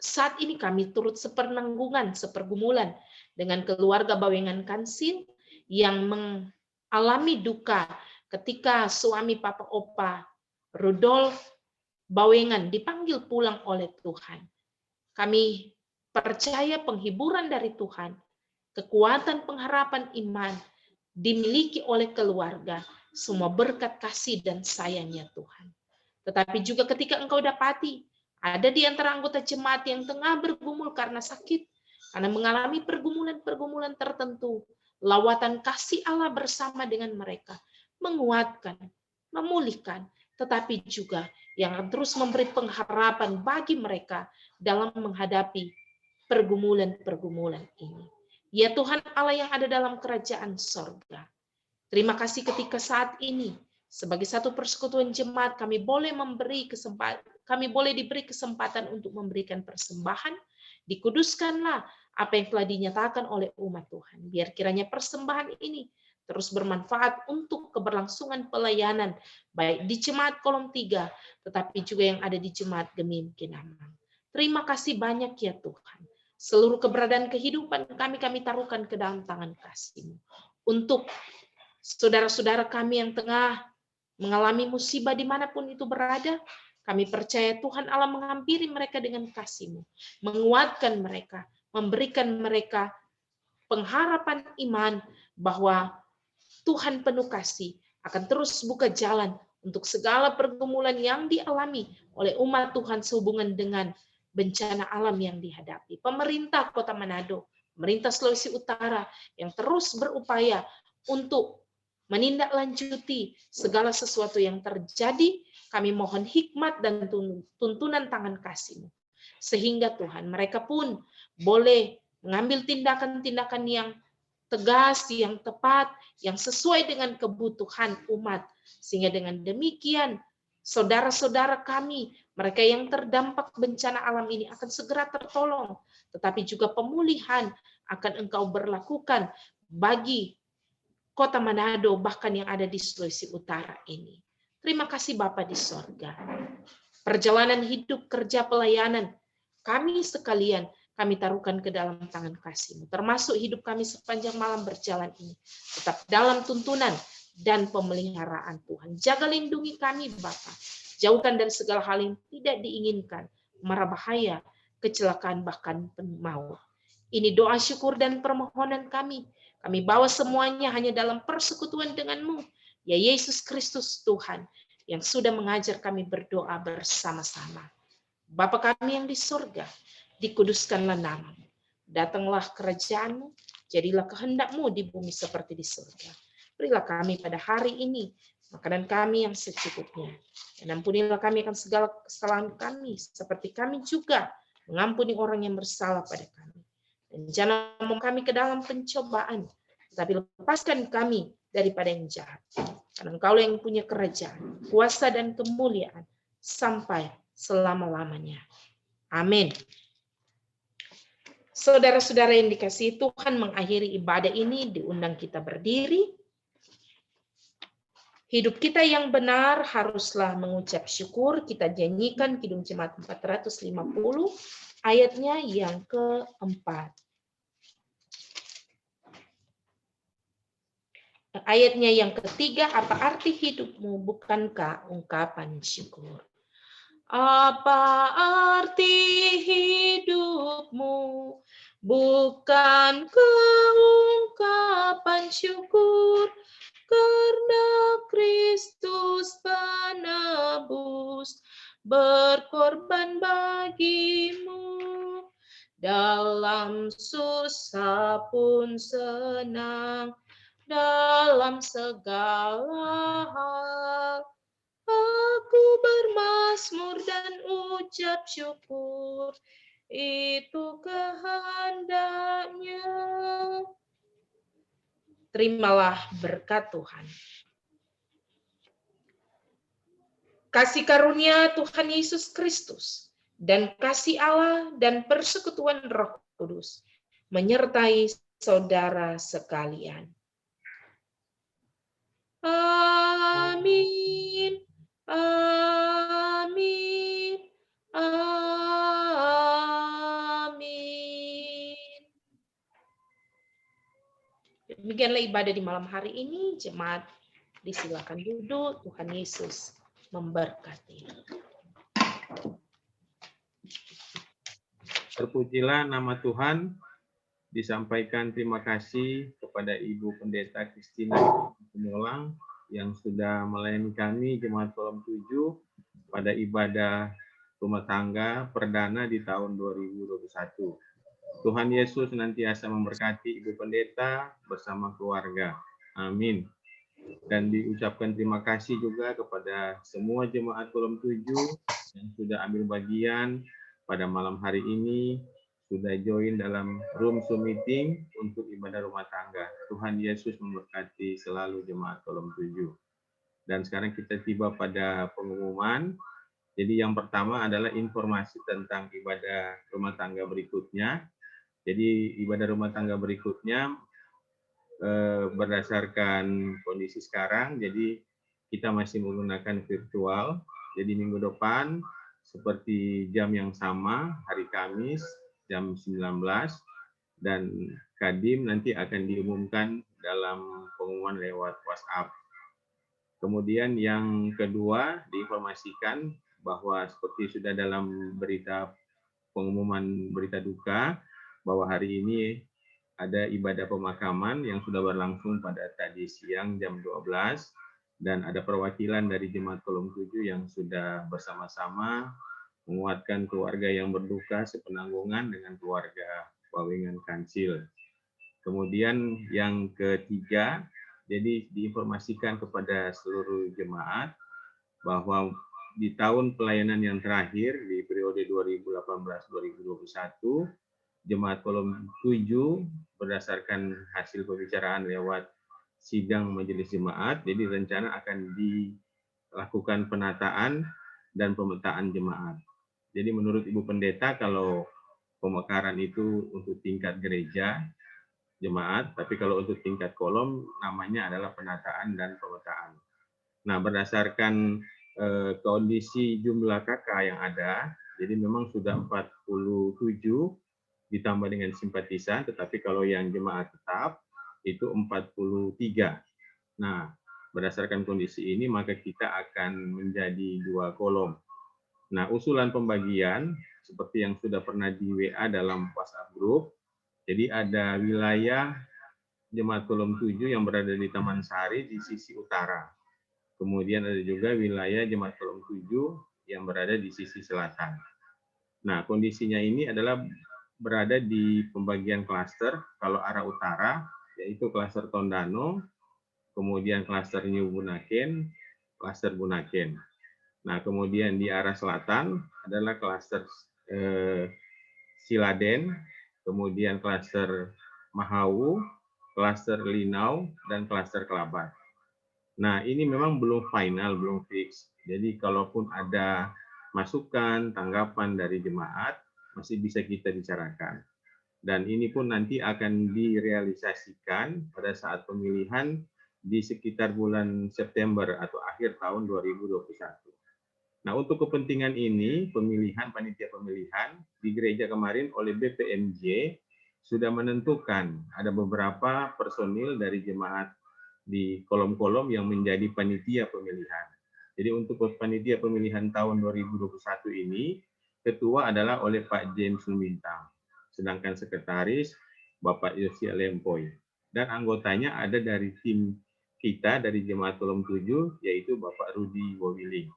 Speaker 1: Saat ini kami turut sepergumulan dengan keluarga Bawengan Kansil yang mengalami duka ketika suami Papa Opa Rudolf Bawengan dipanggil pulang oleh Tuhan. Kami percaya penghiburan dari Tuhan, kekuatan pengharapan iman dimiliki oleh keluarga, semua berkat kasih dan sayangnya Tuhan. Tetapi juga ketika engkau dapati ada di antara anggota jemaat yang tengah bergumul karena sakit, karena mengalami pergumulan-pergumulan tertentu, lawatan kasih Allah bersama dengan mereka, menguatkan, memulihkan, tetapi juga yang terus memberi pengharapan bagi mereka dalam menghadapi pergumulan-pergumulan ini. Ya Tuhan Allah yang ada dalam kerajaan sorga, terima kasih ketika saat ini sebagai satu persekutuan jemaat kami boleh diberi kesempatan untuk memberikan persembahan. Dikuduskanlah apa yang telah dinyatakan oleh umat Tuhan. Biar kiranya persembahan ini terus bermanfaat untuk keberlangsungan pelayanan baik di Jemaat Kolom 3 tetapi juga yang ada di Jemaat Gemim Kinamang. Terima kasih banyak ya Tuhan. Seluruh keberadaan kehidupan kami taruhkan ke dalam tangan kasih-Mu. Untuk saudara-saudara kami yang tengah mengalami musibah dimanapun itu berada, kami percaya Tuhan Allah menghampiri mereka dengan kasih-Mu, menguatkan mereka, memberikan mereka pengharapan iman bahwa Tuhan penuh kasih akan terus buka jalan untuk segala pergumulan yang dialami oleh umat Tuhan sehubungan dengan bencana alam yang dihadapi. Pemerintah Kota Manado, pemerintah Sulawesi Utara yang terus berupaya untuk menindaklanjuti segala sesuatu yang terjadi, kami mohon hikmat dan tuntunan tangan kasih-Mu. Sehingga Tuhan, mereka pun boleh mengambil tindakan-tindakan yang tegas, yang tepat, yang sesuai dengan kebutuhan umat. Sehingga dengan demikian, saudara-saudara kami, mereka yang terdampak bencana alam ini akan segera tertolong. Tetapi juga pemulihan akan Engkau berlakukan bagi Kota Manado, bahkan yang ada di Sulawesi Utara ini. Terima kasih Bapa di sorga. Perjalanan hidup, kerja, pelayanan, kami sekalian, kami taruhkan ke dalam tangan kasih-Mu. Termasuk hidup kami sepanjang malam berjalan ini. Tetap dalam tuntunan dan pemeliharaan Tuhan. Jaga lindungi kami Bapa. Jauhkan dari segala hal yang tidak diinginkan. Mara bahaya, kecelakaan, bahkan maut. Ini doa syukur dan permohonan kami. Kami bawa semuanya hanya dalam persekutuan dengan-Mu. Ya Yesus Kristus Tuhan, yang sudah mengajar kami berdoa bersama-sama. Bapa kami yang di surga, dikuduskanlah nama-Mu. Datanglah kerajaan-Mu, jadilah kehendak-Mu di bumi seperti di surga. Berilah kami pada hari ini makanan kami yang secukupnya. Dan ampunilah kami akan segala kesalahan kami, seperti kami juga mengampuni orang yang bersalah pada kami. Dan jangan membawa kami ke dalam pencobaan, tetapi lepaskan kami daripada yang jahat. Karena Engkau yang punya kerajaan, kuasa dan kemuliaan sampai selama-lamanya. Amin. Saudara-saudara yang dikasihi Tuhan, mengakhiri ibadah ini diundang kita berdiri. Hidup kita yang benar haruslah mengucap syukur. Kita nyanyikan Kidung Jemaat 450 ayatnya yang keempat. Ayatnya yang ketiga, apa arti hidupmu? Bukankah ungkapan syukur? Apa arti hidupmu? Bukan ungkapan syukur, karena Kristus penebus berkorban bagimu. Dalam susah pun senang, dalam segala hal aku bermazmur dan ucap syukur, itu kehendaknya. Terimalah berkat Tuhan. Kasih karunia Tuhan Yesus Kristus dan kasih Allah dan persekutuan Roh Kudus menyertai saudara sekalian. Amin. Amin. Amin. Demikianlah ibadah di malam hari ini. Jemaat disilakan duduk. Tuhan Yesus memberkati.
Speaker 2: Terpujilah nama Tuhan. Disampaikan terima kasih kepada Ibu Pendeta Kristina Pemulang yang sudah melayani kami Jemaat Kolom 7 pada ibadah rumah tangga perdana di tahun 2021. Tuhan Yesus senantiasa memberkati Ibu Pendeta bersama keluarga. Amin. Dan diucapkan terima kasih juga kepada semua Jemaat Kolom 7 yang sudah ambil bagian pada malam hari ini, sudah join dalam room Zoom meeting untuk ibadah rumah tangga. Tuhan Yesus memberkati selalu Jemaat Kolom 7. Dan sekarang kita tiba pada pengumuman. Jadi yang pertama adalah informasi tentang ibadah rumah tangga berikutnya. Jadi ibadah rumah tangga berikutnya berdasarkan kondisi sekarang, jadi kita masih menggunakan virtual. Jadi minggu depan seperti jam yang sama, hari Kamis jam 19, dan Kadim nanti akan diumumkan dalam pengumuman lewat WhatsApp. Kemudian yang kedua, diinformasikan bahwa seperti sudah dalam berita pengumuman berita duka, bahwa hari ini ada ibadah pemakaman yang sudah berlangsung pada tadi siang jam 12, dan ada perwakilan dari Jemaat Kolom 7 yang sudah bersama-sama menguatkan keluarga yang berduka sepenanggungan dengan keluarga Wawengan Kancil. Kemudian yang ketiga, jadi diinformasikan kepada seluruh jemaat bahwa di tahun pelayanan yang terakhir di periode 2018-2021, jemaat kolom 7 berdasarkan hasil pembicaraan lewat sidang majelis jemaat, jadi rencana akan dilakukan penataan dan pemetaan jemaat. Jadi menurut Ibu Pendeta, kalau pemekaran itu untuk tingkat gereja, jemaat, tapi kalau untuk tingkat kolom namanya adalah penataan dan pemetaan. Nah, berdasarkan kondisi jumlah KK yang ada, jadi memang sudah 47 ditambah dengan simpatisan, tetapi kalau yang jemaat tetap itu 43. Nah, berdasarkan kondisi ini maka kita akan menjadi 2 kolom. Nah, usulan pembagian seperti yang sudah pernah di WA dalam WhatsApp group. Jadi ada wilayah jemaat kolom 7 yang berada di Taman Sari di sisi utara. Kemudian ada juga wilayah jemaat kolom 7 yang berada di sisi selatan. Nah, kondisinya ini adalah berada di pembagian klaster. Kalau arah utara, yaitu klaster Tondano, kemudian klaster New Bunaken, klaster Bunaken. Nah, kemudian di arah selatan adalah klaster Siladen, kemudian klaster Mahawu, klaster Linau, dan klaster Kelabat. Nah, ini memang belum final, belum fix. Jadi, kalaupun ada masukan, tanggapan dari jemaat, masih bisa kita bicarakan. Dan ini pun nanti akan direalisasikan pada saat pemilihan di sekitar bulan September atau akhir tahun 2021. Nah, untuk kepentingan ini, panitia pemilihan di gereja kemarin oleh BPMJ sudah menentukan ada beberapa personil dari jemaat di kolom-kolom yang menjadi panitia pemilihan. Jadi untuk panitia pemilihan tahun 2021 ini, ketua adalah oleh Pak James Lumintang, sedangkan sekretaris Bapak Yosia Lempoy. Dan anggotanya ada dari tim kita dari jemaat kolom 7, yaitu Bapak Rudi Wowiling.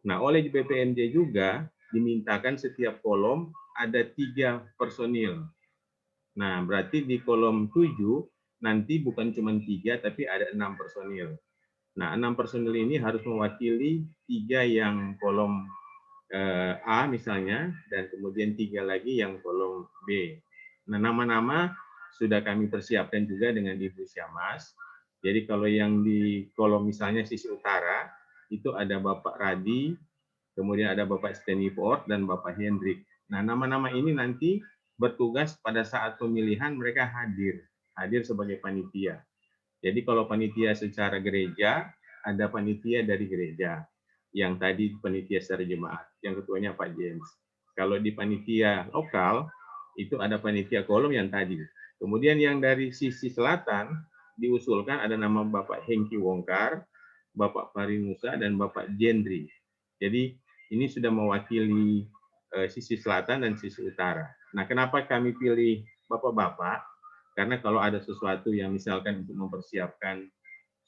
Speaker 2: Nah, oleh BPMJ juga dimintakan setiap kolom ada 3 personil. Nah, berarti di kolom 7 nanti bukan cuma 3, tapi ada 6 personil. Nah, 6 personil ini harus mewakili 3 yang kolom A misalnya, dan kemudian 3 lagi yang kolom B. Nah, nama-nama sudah kami persiapkan juga dengan Ibu Syamas. Jadi kalau yang di kolom misalnya sisi utara, itu ada Bapak Radi, kemudian ada Bapak Staniford, dan Bapak Hendrik. Nah, nama-nama ini nanti bertugas pada saat pemilihan mereka hadir sebagai panitia. Jadi kalau panitia secara gereja, ada panitia dari gereja, yang tadi panitia secara jemaat, yang ketuanya Pak James. Kalau di panitia lokal, itu ada panitia kolom yang tadi. Kemudian yang dari sisi selatan, diusulkan ada nama Bapak Hengki Wongkar, Bapak Fari Musa, dan Bapak Jendri. Jadi ini sudah mewakili sisi selatan dan sisi utara. Nah, kenapa kami pilih Bapak-Bapak? Karena kalau ada sesuatu yang misalkan untuk mempersiapkan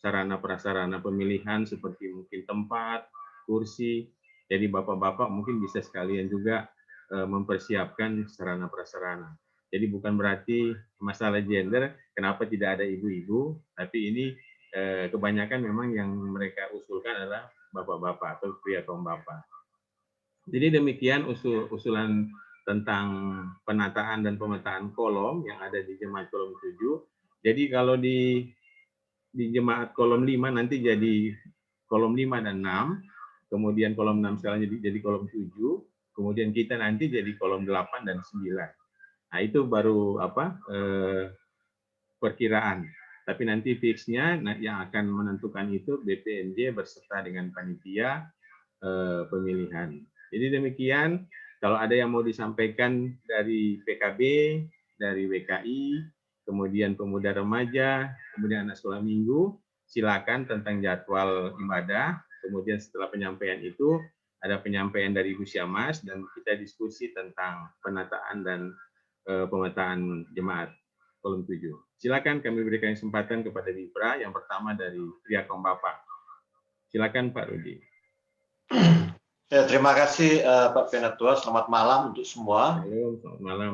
Speaker 2: sarana prasarana pemilihan seperti mungkin tempat, kursi, jadi Bapak-Bapak mungkin bisa sekalian juga mempersiapkan sarana prasarana. Jadi bukan berarti masalah gender, kenapa tidak ada ibu-ibu, tapi ini kebanyakan memang yang mereka usulkan adalah bapak-bapak atau pria kaum bapak. Jadi demikian usulan tentang penataan dan pemetaan kolom yang ada di jemaat kolom 7. Jadi kalau di jemaat kolom 5 nanti jadi kolom 5 dan 6, kemudian kolom 6 sekarang jadi kolom 7, kemudian kita nanti jadi kolom 8 dan 9. Nah, itu baru perkiraan. Tapi nanti fixnya yang akan menentukan itu BPMJ berserta dengan panitia pemilihan. Jadi demikian, kalau ada yang mau disampaikan dari PKB, dari WKI, kemudian pemuda remaja, kemudian anak sekolah minggu, silakan tentang jadwal ibadah. Kemudian setelah penyampaian itu, ada penyampaian dari Ibu Syamas, dan kita diskusi tentang penataan dan pemetaan jemaat kolom 7. Silakan kami berikan kesempatan kepada Dipra, yang pertama dari Pria Kaum Bapak. Silakan Pak Rudi.
Speaker 3: Ya, terima kasih Pak Penatua. Selamat malam untuk semua.
Speaker 2: Halo, selamat malam.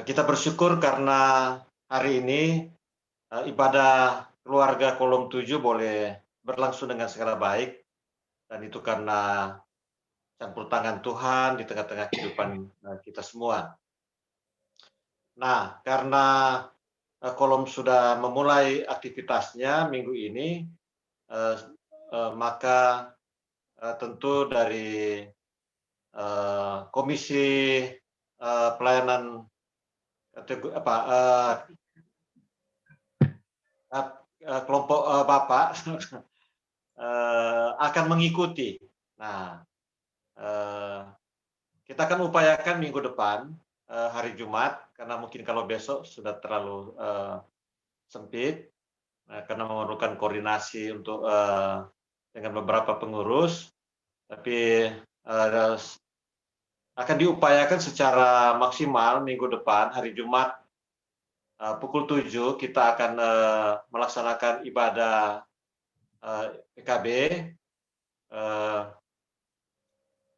Speaker 3: Kita bersyukur karena hari ini ibadah keluarga kolom 7 boleh berlangsung dengan segala baik. Dan itu karena campur tangan Tuhan di tengah-tengah kehidupan kita semua. Nah, karena Kolom sudah memulai aktivitasnya minggu ini, maka tentu dari Komisi Pelayanan kelompok Bapak akan mengikuti. Nah, kita akan upayakan minggu depan hari Jumat, karena mungkin kalau besok sudah terlalu sempit, karena memerlukan koordinasi untuk dengan beberapa pengurus, tapi akan diupayakan secara maksimal minggu depan hari Jumat pukul 7 kita akan melaksanakan ibadah PKB,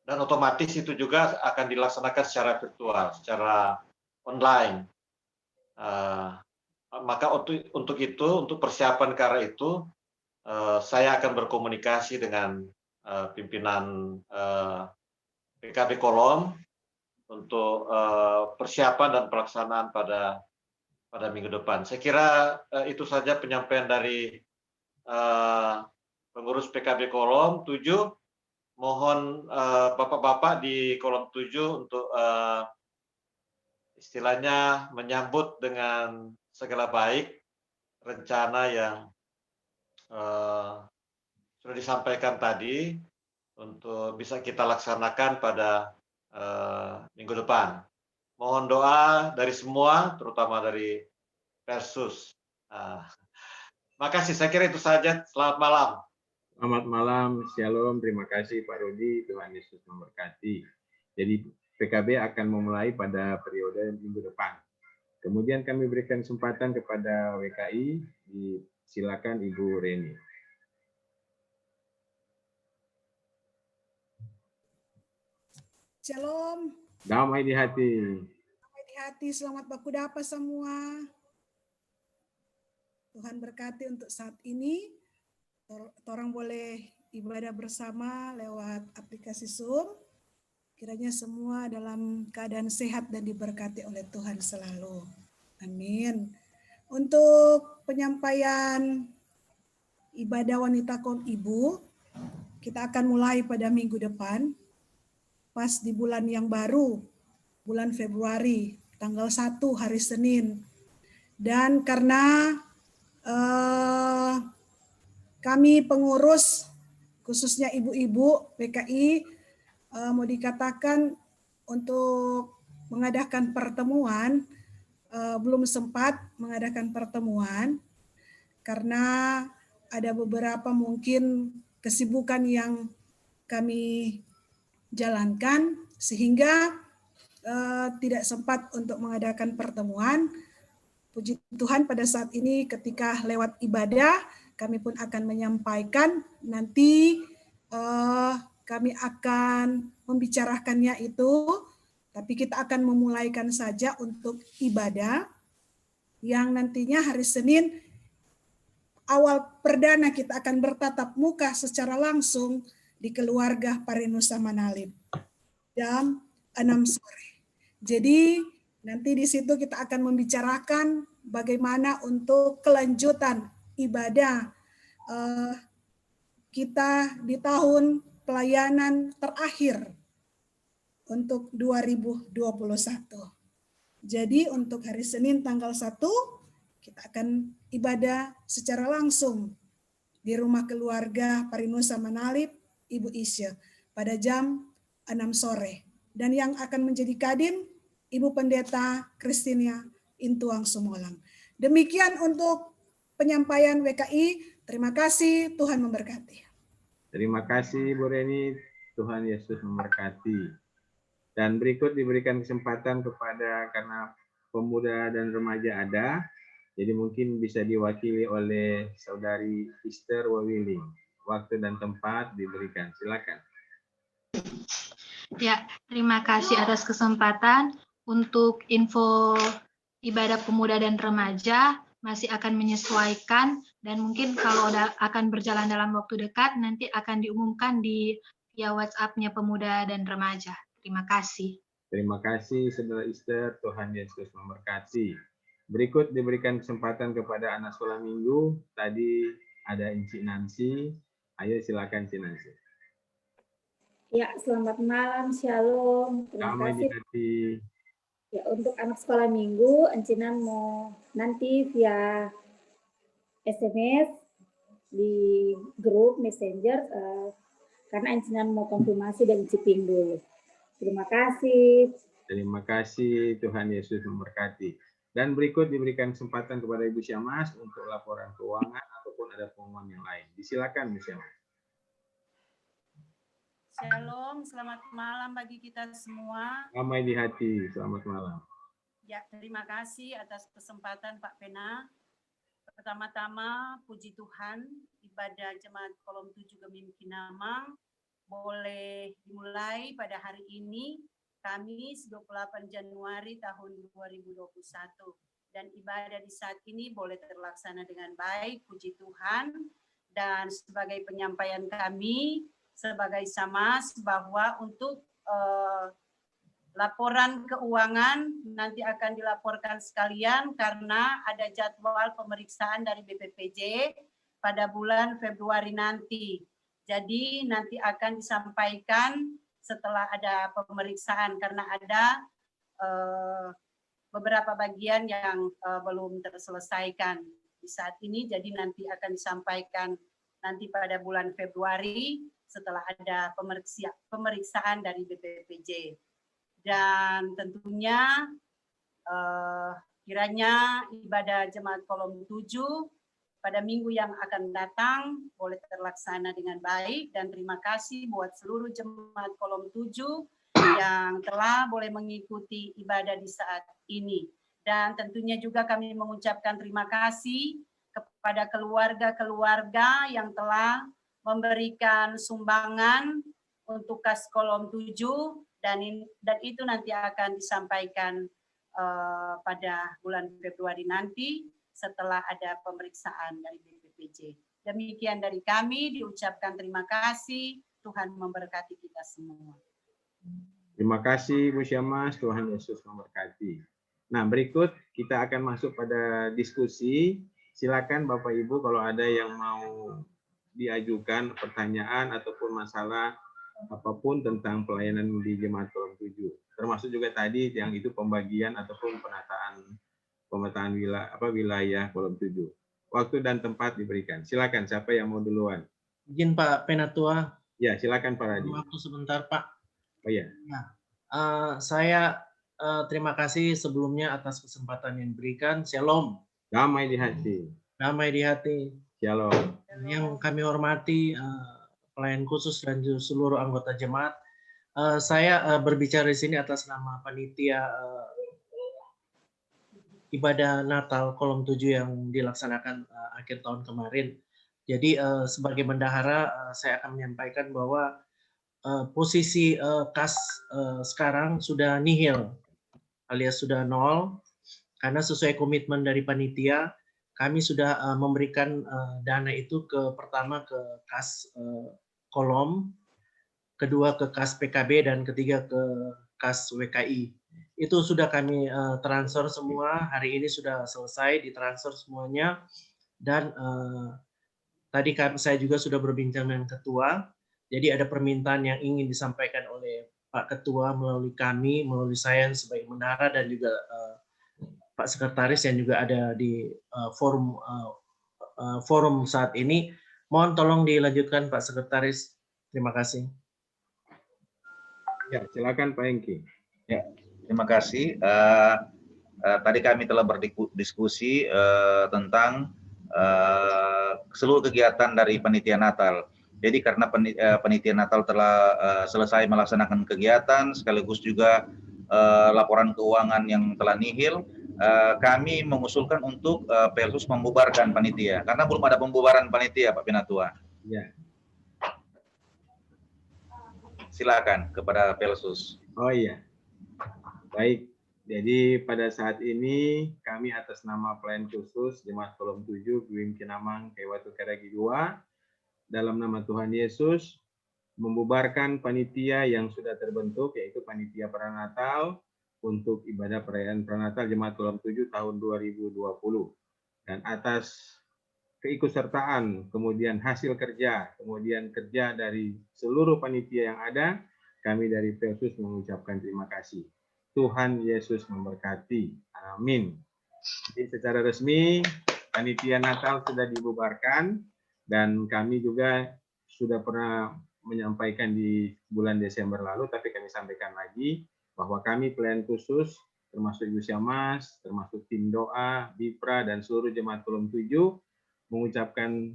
Speaker 3: dan otomatis itu juga akan dilaksanakan secara virtual, secara online. Maka untuk itu, untuk persiapan ke arah itu, saya akan berkomunikasi dengan pimpinan PKB Kolom untuk persiapan dan pelaksanaan pada minggu depan. Saya kira itu saja penyampaian dari pengurus PKB Kolom 7. Mohon Bapak-Bapak di Kolom 7 untuk istilahnya menyambut dengan segala baik rencana yang sudah disampaikan tadi untuk bisa kita laksanakan pada minggu depan. Mohon doa dari semua, terutama dari Persus. Makasih, saya kira itu saja. Selamat malam.
Speaker 2: Selamat malam, Shalom. Terima kasih Pak Rudi. Tuhan Yesus memberkati. Jadi PKB akan memulai pada periode minggu depan. Kemudian kami berikan kesempatan kepada WKI. Silakan Ibu Reni.
Speaker 4: Shalom.
Speaker 2: Damai di hati.
Speaker 4: Damai di hati. Selamat baku dapat semua. Tuhan berkati untuk saat ini. Orang boleh ibadah bersama lewat aplikasi Zoom. Kiranya semua dalam keadaan sehat dan diberkati oleh Tuhan selalu. Amin. Untuk penyampaian ibadah wanita kaum ibu, kita akan mulai pada minggu depan, pas di bulan yang baru, bulan Februari, tanggal 1 hari Senin. Dan karena kami pengurus, khususnya ibu-ibu PKI, mau dikatakan untuk mengadakan pertemuan, belum sempat mengadakan pertemuan, karena ada beberapa mungkin kesibukan yang kami jalankan, sehingga tidak sempat untuk mengadakan pertemuan. Puji Tuhan pada saat ini ketika lewat ibadah, kami pun akan menyampaikan, nanti kami akan membicarakannya itu, tapi kita akan memulaikan saja untuk ibadah yang nantinya hari Senin, awal perdana kita akan bertatap muka secara langsung di keluarga Parinusa Manalip jam 6 sore. Jadi nanti di situ kita akan membicarakan bagaimana untuk kelanjutan ibadah kita di tahun pelayanan terakhir untuk 2021. Jadi untuk hari Senin tanggal 1 kita akan ibadah secara langsung di rumah keluarga Parinusa Manalip Ibu Isya pada jam 6 sore. Dan yang akan menjadi kadim Ibu Pendeta Kristinia Intuang Sumolang. Demikian untuk penyampaian WKI. Terima kasih, Tuhan memberkati.
Speaker 2: Terima kasih Bu Reni, Tuhan Yesus memberkati. Dan berikut diberikan kesempatan kepada, karena pemuda dan remaja ada, jadi mungkin bisa diwakili oleh Saudari Esther Wawiling. Waktu dan tempat diberikan, silakan.
Speaker 5: Ya, terima kasih atas kesempatan. Untuk info ibadah pemuda dan remaja masih akan menyesuaikan, dan mungkin kalau akan berjalan dalam waktu dekat nanti akan diumumkan di via WhatsApp-nya Pemuda dan Remaja. Terima kasih.
Speaker 2: Terima kasih Saudara Esther, Tuhan Yesus memberkati. Berikut diberikan kesempatan kepada anak sekolah minggu. Tadi ada Encik Nancy. Ayo silakan Encik Nancy.
Speaker 6: Ya, selamat malam, Shalom. Terima
Speaker 2: Damai di
Speaker 6: kasih.
Speaker 2: hati.
Speaker 6: Ya, untuk anak sekolah minggu, Encinan mau nanti via SMS di grup Messenger, karena Encinan mau konfirmasi dan ciping dulu. Terima kasih.
Speaker 2: Terima kasih, Tuhan Yesus memberkati. Dan berikut diberikan kesempatan kepada Ibu Syamas untuk laporan keuangan ataupun ada pengumuman yang lain. Disilakan, Ibu Syamas.
Speaker 7: Shalom, selamat malam bagi kita semua.
Speaker 2: Damai di hati, selamat malam.
Speaker 7: Ya, terima kasih atas kesempatan Pak Pena. Pertama-tama, puji Tuhan, ibadah Jemaat Kolom 7 Gemim Kinamang boleh dimulai pada hari ini, Kamis 28 Januari tahun 2021. Dan ibadah di saat ini boleh terlaksana dengan baik, puji Tuhan. Dan sebagai penyampaian kami, sebagai Samas, bahwa untuk laporan keuangan nanti akan dilaporkan sekalian karena ada jadwal pemeriksaan dari BPPJ pada bulan Februari nanti. Jadi nanti akan disampaikan setelah ada pemeriksaan karena ada beberapa bagian yang belum terselesaikan di saat ini. Jadi nanti akan disampaikan nanti pada bulan Februari setelah ada pemeriksaan dari BPPJ. Dan tentunya kiranya ibadah Jemaat Kolom 7 pada minggu yang akan datang boleh terlaksana dengan baik, dan terima kasih buat seluruh Jemaat Kolom 7 yang telah boleh mengikuti ibadah di saat ini. Dan tentunya juga kami mengucapkan terima kasih kepada keluarga-keluarga yang telah memberikan sumbangan untuk kas Kolom 7, dan itu nanti akan disampaikan pada bulan Februari nanti setelah ada pemeriksaan dari BPPJ. Demikian dari kami, diucapkan terima kasih, Tuhan memberkati kita semua.
Speaker 2: Terima kasih Bu Syamas, Tuhan Yesus memberkati. Nah, berikut kita akan masuk pada diskusi. Silakan Bapak Ibu kalau ada yang mau diajukan pertanyaan ataupun masalah apapun tentang pelayanan di Jemaat Kolom 7. Termasuk juga tadi yang itu pembagian ataupun pemetaan wilayah Kolom 7. Waktu dan tempat diberikan. Silakan siapa yang mau duluan.
Speaker 8: Izin Pak Penatua.
Speaker 2: Ya, silakan Pak Radi.
Speaker 8: Waktu sebentar Pak.
Speaker 2: Oh ya.
Speaker 8: Nah, saya terima kasih sebelumnya atas kesempatan yang diberikan. Shalom.
Speaker 2: Damai di hati.
Speaker 8: Damai di hati.
Speaker 2: Shalom.
Speaker 8: Yang kami hormati pelayan khusus dan seluruh anggota jemaat. Saya berbicara di sini atas nama panitia ibadah Natal Kolom 7 yang dilaksanakan akhir tahun kemarin. Jadi sebagai bendahara saya akan menyampaikan bahwa posisi kas sekarang sudah nihil alias sudah nol, karena sesuai komitmen dari panitia kami sudah memberikan dana itu pertama ke kas Kolom, kedua ke kas PKB, dan ketiga ke kas WKI. Itu sudah kami transfer semua, hari ini sudah selesai ditransfer semuanya. Dan tadi saya juga sudah berbincang dengan ketua, jadi ada permintaan yang ingin disampaikan oleh Pak Ketua melalui kami, melalui saya sebagai bendahara, dan juga Pak Sekretaris yang juga ada di forum saat ini. Mohon tolong dilanjutkan Pak Sekretaris. Terima kasih.
Speaker 2: Ya, silakan Pak Hengki.
Speaker 9: Ya, terima kasih. Tadi kami telah berdiskusi tentang seluruh kegiatan dari panitia Natal. Jadi karena panitia Natal telah selesai melaksanakan kegiatan, sekaligus juga laporan keuangan yang telah nihil, kami mengusulkan untuk Pelsus membubarkan panitia, karena belum ada pembubaran panitia, Pak Penatua.
Speaker 2: Ya.
Speaker 9: Silakan kepada Pelsus.
Speaker 2: Oh iya. Baik. Jadi pada saat ini kami atas nama pelayan khusus Jemaat Kolom 7 Gemim Kinamang Kewatu Karagi 2, dalam nama Tuhan Yesus membubarkan panitia yang sudah terbentuk, yaitu panitia Pranatal untuk ibadah perayaan Pranatal Jemaat Kolom 7 tahun 2020. Dan atas keikutsertaan, kemudian hasil kerja, kemudian kerja dari seluruh panitia yang ada, kami dari Pelsus mengucapkan terima kasih. Tuhan Yesus memberkati. Amin. Jadi secara resmi panitia Natal sudah dibubarkan dan kami juga sudah pernah menyampaikan di bulan Desember lalu, tapi kami sampaikan lagi bahwa kami pelayan khusus termasuk Ibu Syamas, termasuk tim doa, Bipra dan seluruh jemaat Kolom 7 mengucapkan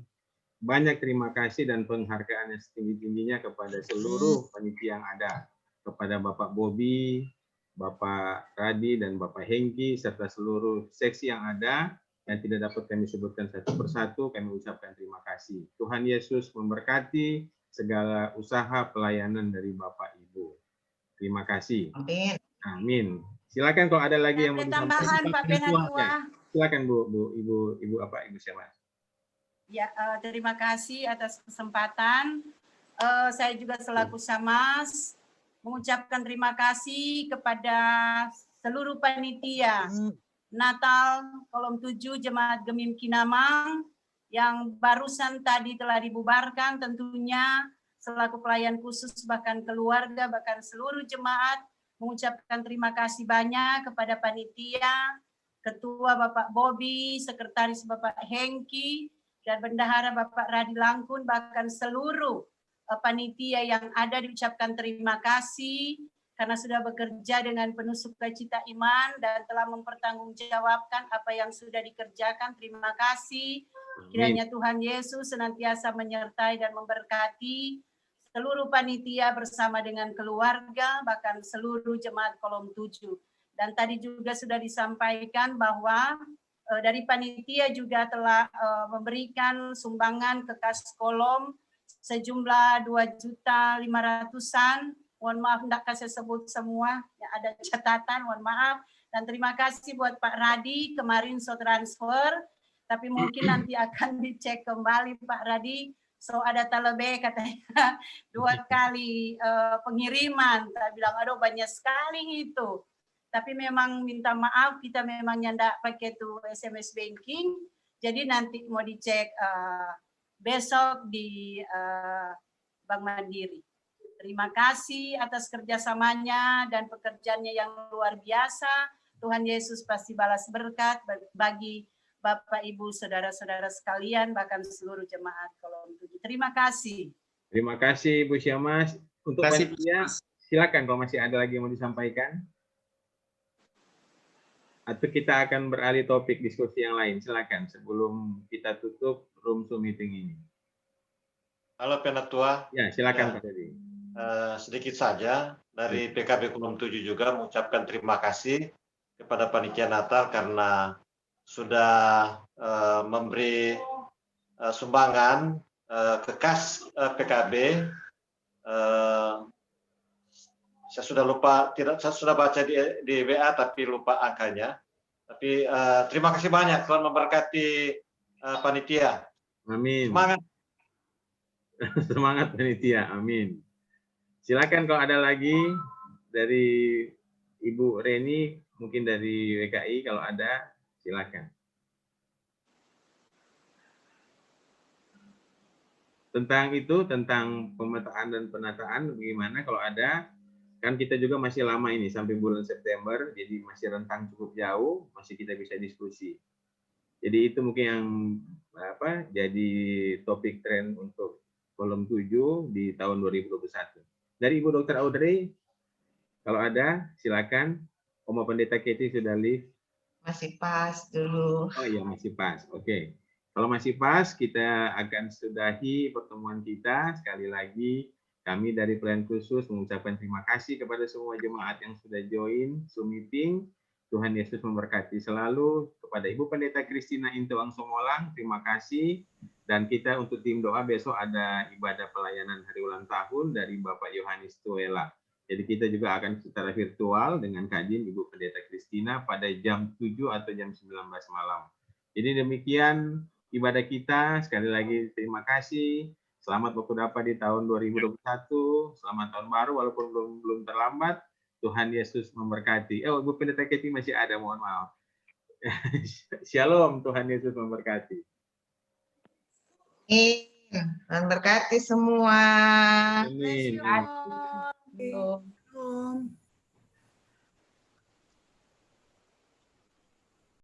Speaker 2: banyak terima kasih dan penghargaan yang setinggi-tingginya kepada seluruh panitia yang ada, kepada Bapak Bobi, Bapak Radi dan Bapak Hengki, serta seluruh seksi yang ada yang tidak dapat kami sebutkan satu persatu, kami ucapkan terima kasih. Tuhan Yesus memberkati segala usaha pelayanan dari Bapak Ibu. Terima kasih.
Speaker 10: Amin.
Speaker 2: Amin. Silakan kalau ada lagi yang mau
Speaker 7: Ada tambahan Pak Penatua.
Speaker 2: Silakan Ibu Syamas.
Speaker 7: Ya, terima kasih atas kesempatan. Saya juga selaku Syamas mengucapkan terima kasih kepada seluruh panitia Natal Kolom 7 Jemaat Gemim Kinamang yang barusan tadi telah dibubarkan, tentunya selaku pelayan khusus bahkan keluarga bahkan seluruh jemaat mengucapkan terima kasih banyak kepada panitia, Ketua Bapak Bobi, Sekretaris Bapak Hengki, dan Bendahara Bapak Radi Langkun, bahkan seluruh panitia yang ada diucapkan terima kasih karena sudah bekerja dengan penuh sukacita iman dan telah mempertanggungjawabkan apa yang sudah dikerjakan. Terima kasih. Kiranya Tuhan Yesus senantiasa menyertai dan memberkati seluruh panitia bersama dengan keluarga, bahkan seluruh jemaat Kolom 7. Dan tadi juga sudah disampaikan bahwa dari panitia juga telah memberikan sumbangan ke kas kolom sejumlah 2.500.000-an. Mohon maaf tidak saya sebut semua, ya ada catatan, mohon maaf. Dan terima kasih buat Pak Radi, kemarin so transfer, tapi mungkin nanti akan dicek kembali Pak Radi. So ada talebe katanya 2 kali pengiriman. Saya bilang aduh banyak sekali itu. Tapi memang minta maaf kita memang nyandak pakai tuh SMS banking. Jadi nanti mau dicek besok di Bank Mandiri. Terima kasih atas kerjasamanya dan pekerjaannya yang luar biasa. Tuhan Yesus pasti balas berkat bagi Bapak, Ibu, saudara-saudara sekalian, bahkan seluruh jemaat Kolom 7. Terima kasih.
Speaker 2: Terima kasih Bu Syamas. Untuk panitia, silakan kalau masih ada lagi yang mau disampaikan. Atau kita akan beralih topik diskusi yang lain. Silakan sebelum kita tutup room Zoom meeting ini.
Speaker 3: Halo Penatua.
Speaker 2: Ya, silakan Pak Dedi.
Speaker 3: Sedikit saja dari PKB Kolom 7 juga mengucapkan terima kasih kepada panitia Natal karena sudah memberi sumbangan ke kas PKB. Saya sudah lupa, saya sudah baca di WA tapi lupa angkanya. Tapi terima kasih banyak, Tuhan memberkati panitia.
Speaker 2: Amin.
Speaker 3: Semangat.
Speaker 2: Semangat panitia, amin. Silakan kalau ada lagi dari Ibu Reni, mungkin dari WKI kalau ada, silakan. Tentang itu, tentang pemetaan dan penataan, bagaimana kalau ada, kan kita juga masih lama ini sampai bulan September, jadi masih rentang cukup jauh, masih kita bisa diskusi. Jadi itu mungkin yang jadi topik tren untuk Kolom 7 di tahun 2021. Dari Ibu Dr. Audrey, kalau ada silakan. Oma Pendeta Keti sudah live.
Speaker 10: Masih pas dulu.
Speaker 2: Oh iya masih pas, oke. Kalau masih pas, kita akan sudahi pertemuan kita. Sekali lagi, kami dari Pelayan Khusus mengucapkan terima kasih kepada semua jemaat yang sudah join Zoom meeting. Tuhan Yesus memberkati selalu. Kepada Ibu Pendeta Kristina Intewang Somolang, terima kasih. Dan kita untuk tim doa besok ada ibadah pelayanan hari ulang tahun dari Bapak Yohanes Tuela. Jadi kita juga akan secara virtual dengan kajian Ibu Pendeta Kristina pada jam 7 atau jam 19 malam. Jadi demikian ibadah kita. Sekali lagi terima kasih. Selamat Baku Dapat di tahun 2021. Selamat tahun baru walaupun belum terlambat. Tuhan Yesus memberkati. Bu Pendeta Keti masih ada, mohon maaf. Shalom, Tuhan Yesus memberkati.
Speaker 10: Tuhan berkati semua.
Speaker 2: Amin.
Speaker 4: Shalom.